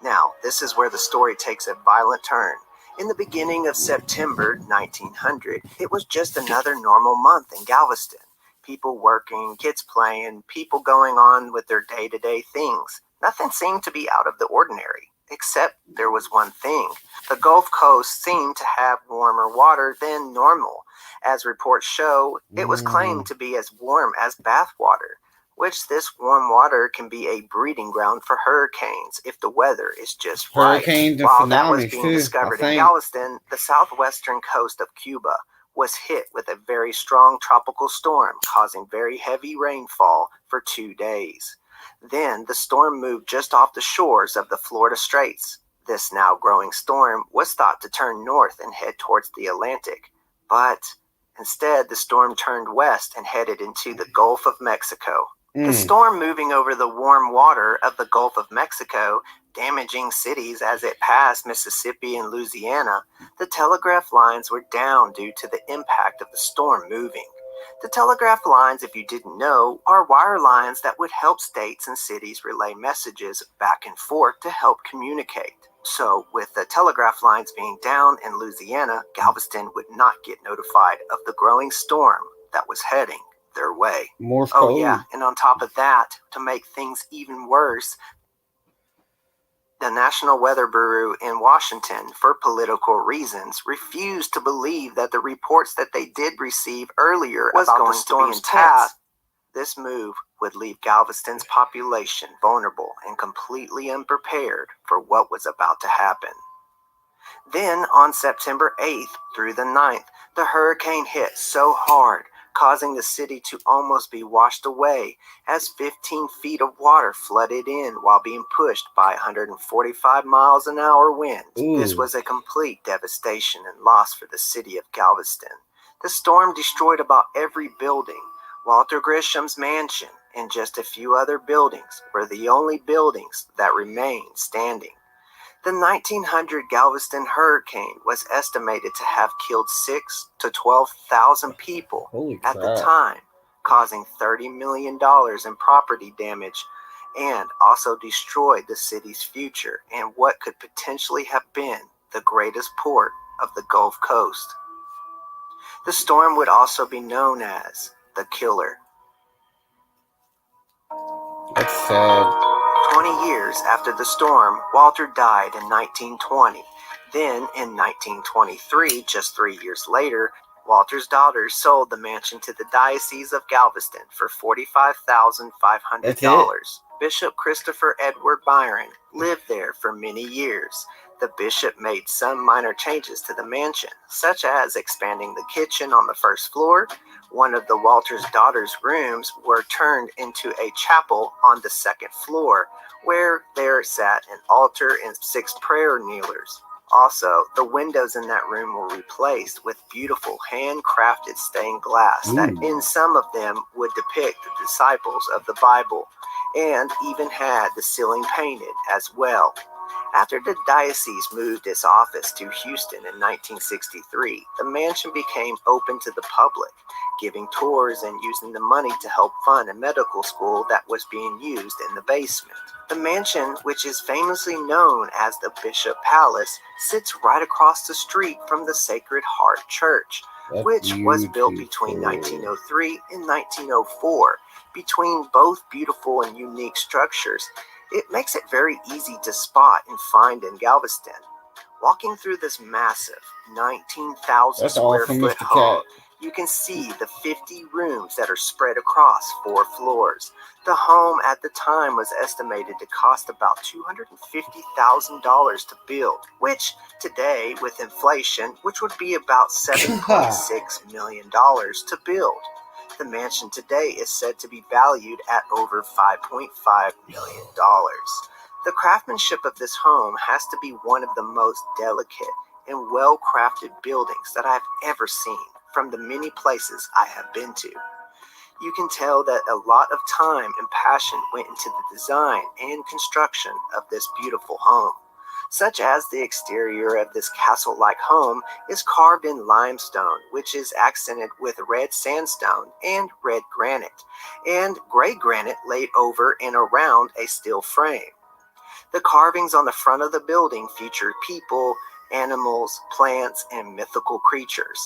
Now, this is where the story takes a violent turn. In the beginning of September 1900, it was just another normal month in Galveston. People working, kids playing, people going on with their day-to-day things. Nothing seemed to be out of the ordinary, except there was one thing. The Gulf Coast seemed to have warmer water than normal. As reports show, it was claimed to be as warm as bath water, which this warm water can be a breeding ground for hurricanes if the weather is just right. Hurricanes and While that was tsunamis being too, discovered I in think. Galveston, the southwestern coast of Cuba was hit with a very strong tropical storm, causing very heavy rainfall for 2 days. Then the storm moved just off the shores of the Florida Straits. This now growing storm was thought to turn north and head towards the Atlantic, but instead the storm turned west and headed into the Gulf of Mexico. The storm moving over the warm water of the Gulf of Mexico, damaging cities as it passed Mississippi and Louisiana. The telegraph lines were down due to the impact of the storm moving. The telegraph lines, if you didn't know, are wire lines that would help states and cities relay messages back and forth to help communicate. So, with the telegraph lines being down in Louisiana, Galveston would not get notified of the growing storm that was heading their way. Morse Oh code. yeah, and on top of that, to make things even worse, the National Weather Bureau in Washington, for political reasons, refused to believe that the reports that they did receive earlier was about the storm's path. This move would leave Galveston's population vulnerable and completely unprepared for what was about to happen. Then, on September 8th through the 9th, the hurricane hit so hard, causing the city to almost be washed away as 15 feet of water flooded in while being pushed by 145 miles an hour winds. This was a complete devastation and loss for the city of Galveston. The storm destroyed about every building. Walter Grisham's mansion and just a few other buildings were the only buildings that remained standing. The 1900 Galveston hurricane was estimated to have killed 6,000 to 12,000 people at the time, causing $30 million in property damage, and also destroyed the city's future and what could potentially have been the greatest port of the Gulf Coast. The storm would also be known as the Killer. That's sad. 20 years after the storm, Walter died in 1920. Then, in 1923, just 3 years later, Walter's daughters sold the mansion to the Diocese of Galveston for $45,500. Bishop Christopher Edward Byron lived there for many years. The bishop made some minor changes to the mansion, such as expanding the kitchen on the first floor. One of the Walters' daughters' rooms were turned into a chapel on the second floor, where there sat an altar and 6 prayer kneelers. Also, the windows in that room were replaced with beautiful handcrafted stained glass that in some of them would depict the disciples of the Bible, and even had the ceiling painted as well. After the diocese moved its office to Houston in 1963, the mansion became open to the public, giving tours and using the money to help fund a medical school that was being used in the basement. The mansion, which is famously known as the Bishop Palace, sits right across the street from the Sacred Heart Church. That's which was built between 1903 and 1904. Between both beautiful and unique structures, it makes it very easy to spot and find in Galveston. Walking through this massive 19,000 square awesome, foot Mr. home, Cat. you can see the 50 rooms that are spread across 4 floors. The home at the time was estimated to cost about $250,000 to build, which today, with inflation, which would be about $7.6 million to build. The mansion today is said to be valued at over $5.5 million. The craftsmanship of this home has to be one of the most delicate and well-crafted buildings that I've ever seen from the many places I have been to. You can tell that a lot of time and passion went into the design and construction of this beautiful home, such as the exterior of this castle-like home is carved in limestone, which is accented with red sandstone and red granite, and gray granite laid over and around a steel frame. The carvings on the front of the building featured people, animals, plants, and mythical creatures.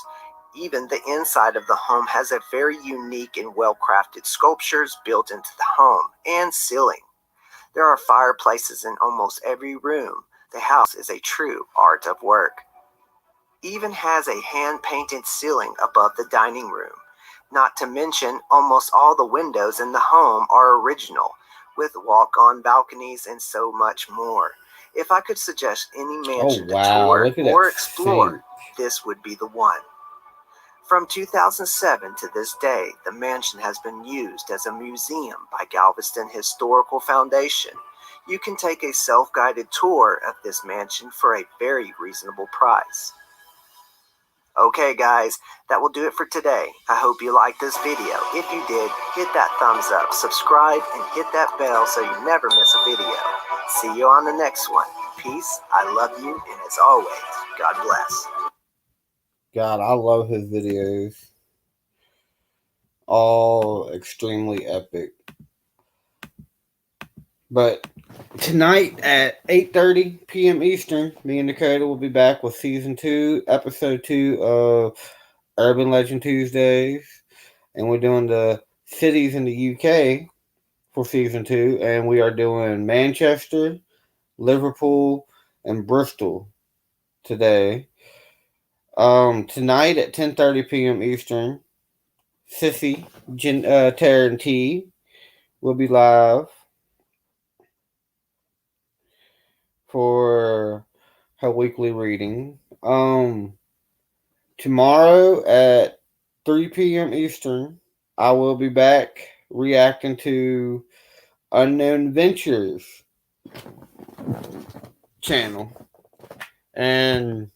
Even the inside of the home has a very unique and well-crafted sculptures built into the home and ceiling. There are fireplaces in almost every room. The house is a true art of work. Even has a hand-painted ceiling above the dining room. Not to mention, almost all the windows in the home are original, with walk-on balconies and so much more. If I could suggest any mansion to tour or explore, this would be the one. From 2007 to this day, the mansion has been used as a museum by Galveston Historical Foundation. You can take a self-guided tour of this mansion for a very reasonable price. Okay guys, that will do it for today. I hope you liked this video. If you did, hit that thumbs up, subscribe, and hit that bell so you never miss a video. See you on the next one. Peace, I love you, and as always, God bless. God, I love his videos. All extremely epic. But tonight at 8:30 p.m. Eastern, me and Dakota will be back with Season 2, Episode 2 of Urban Legend Tuesdays. And we're doing the cities in the UK for Season 2. And we are doing Manchester, Liverpool, and Bristol today. Tonight at 10:30 p.m. Eastern, Sissy, Taryn T will be live for her weekly reading. Tomorrow at 3 p.m. Eastern, I will be back reacting to Unknown Ventures channel. And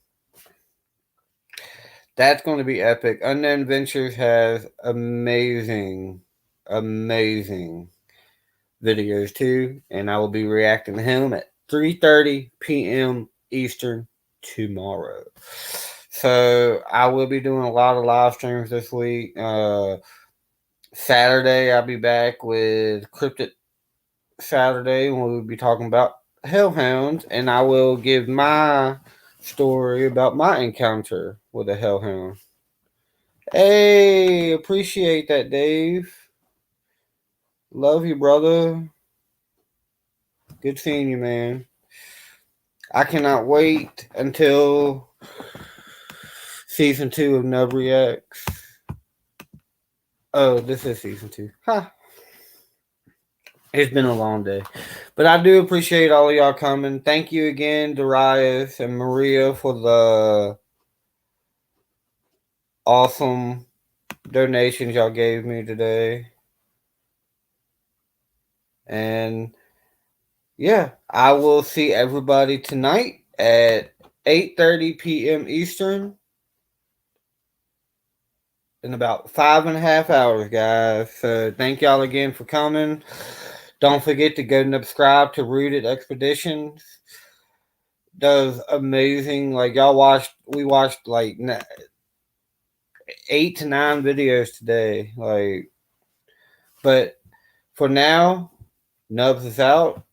that's going to be epic. Unknown Ventures has amazing videos too, and I will be reacting to him at 3:30 p.m. Eastern tomorrow. So I will be doing a lot of live streams this week. Saturday I'll be back with Cryptid Saturday, and we'll be talking about hellhounds, and I will give my story about my encounter with a hellhound. Hey, appreciate that, Dave. Love you, brother. Good seeing you, man. I cannot wait until Season 2 of Nub REACTS. Oh, this is Season 2. Ha! It's been a long day. But I do appreciate all of y'all coming. Thank you again, Darius and Maria, for the awesome donations y'all gave me today. And yeah, I will see everybody tonight at 8:30 p.m. Eastern in about 5.5 hours, guys. So thank y'all again for coming. Don't forget to go and subscribe to Rooted Expeditions. Does amazing. Like we watched like 8 to 9 videos today. Like, but for now, Nubs is out.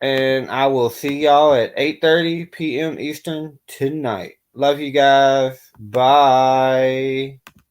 And I will see y'all at 8:30 p.m. Eastern tonight. Love you guys. Bye.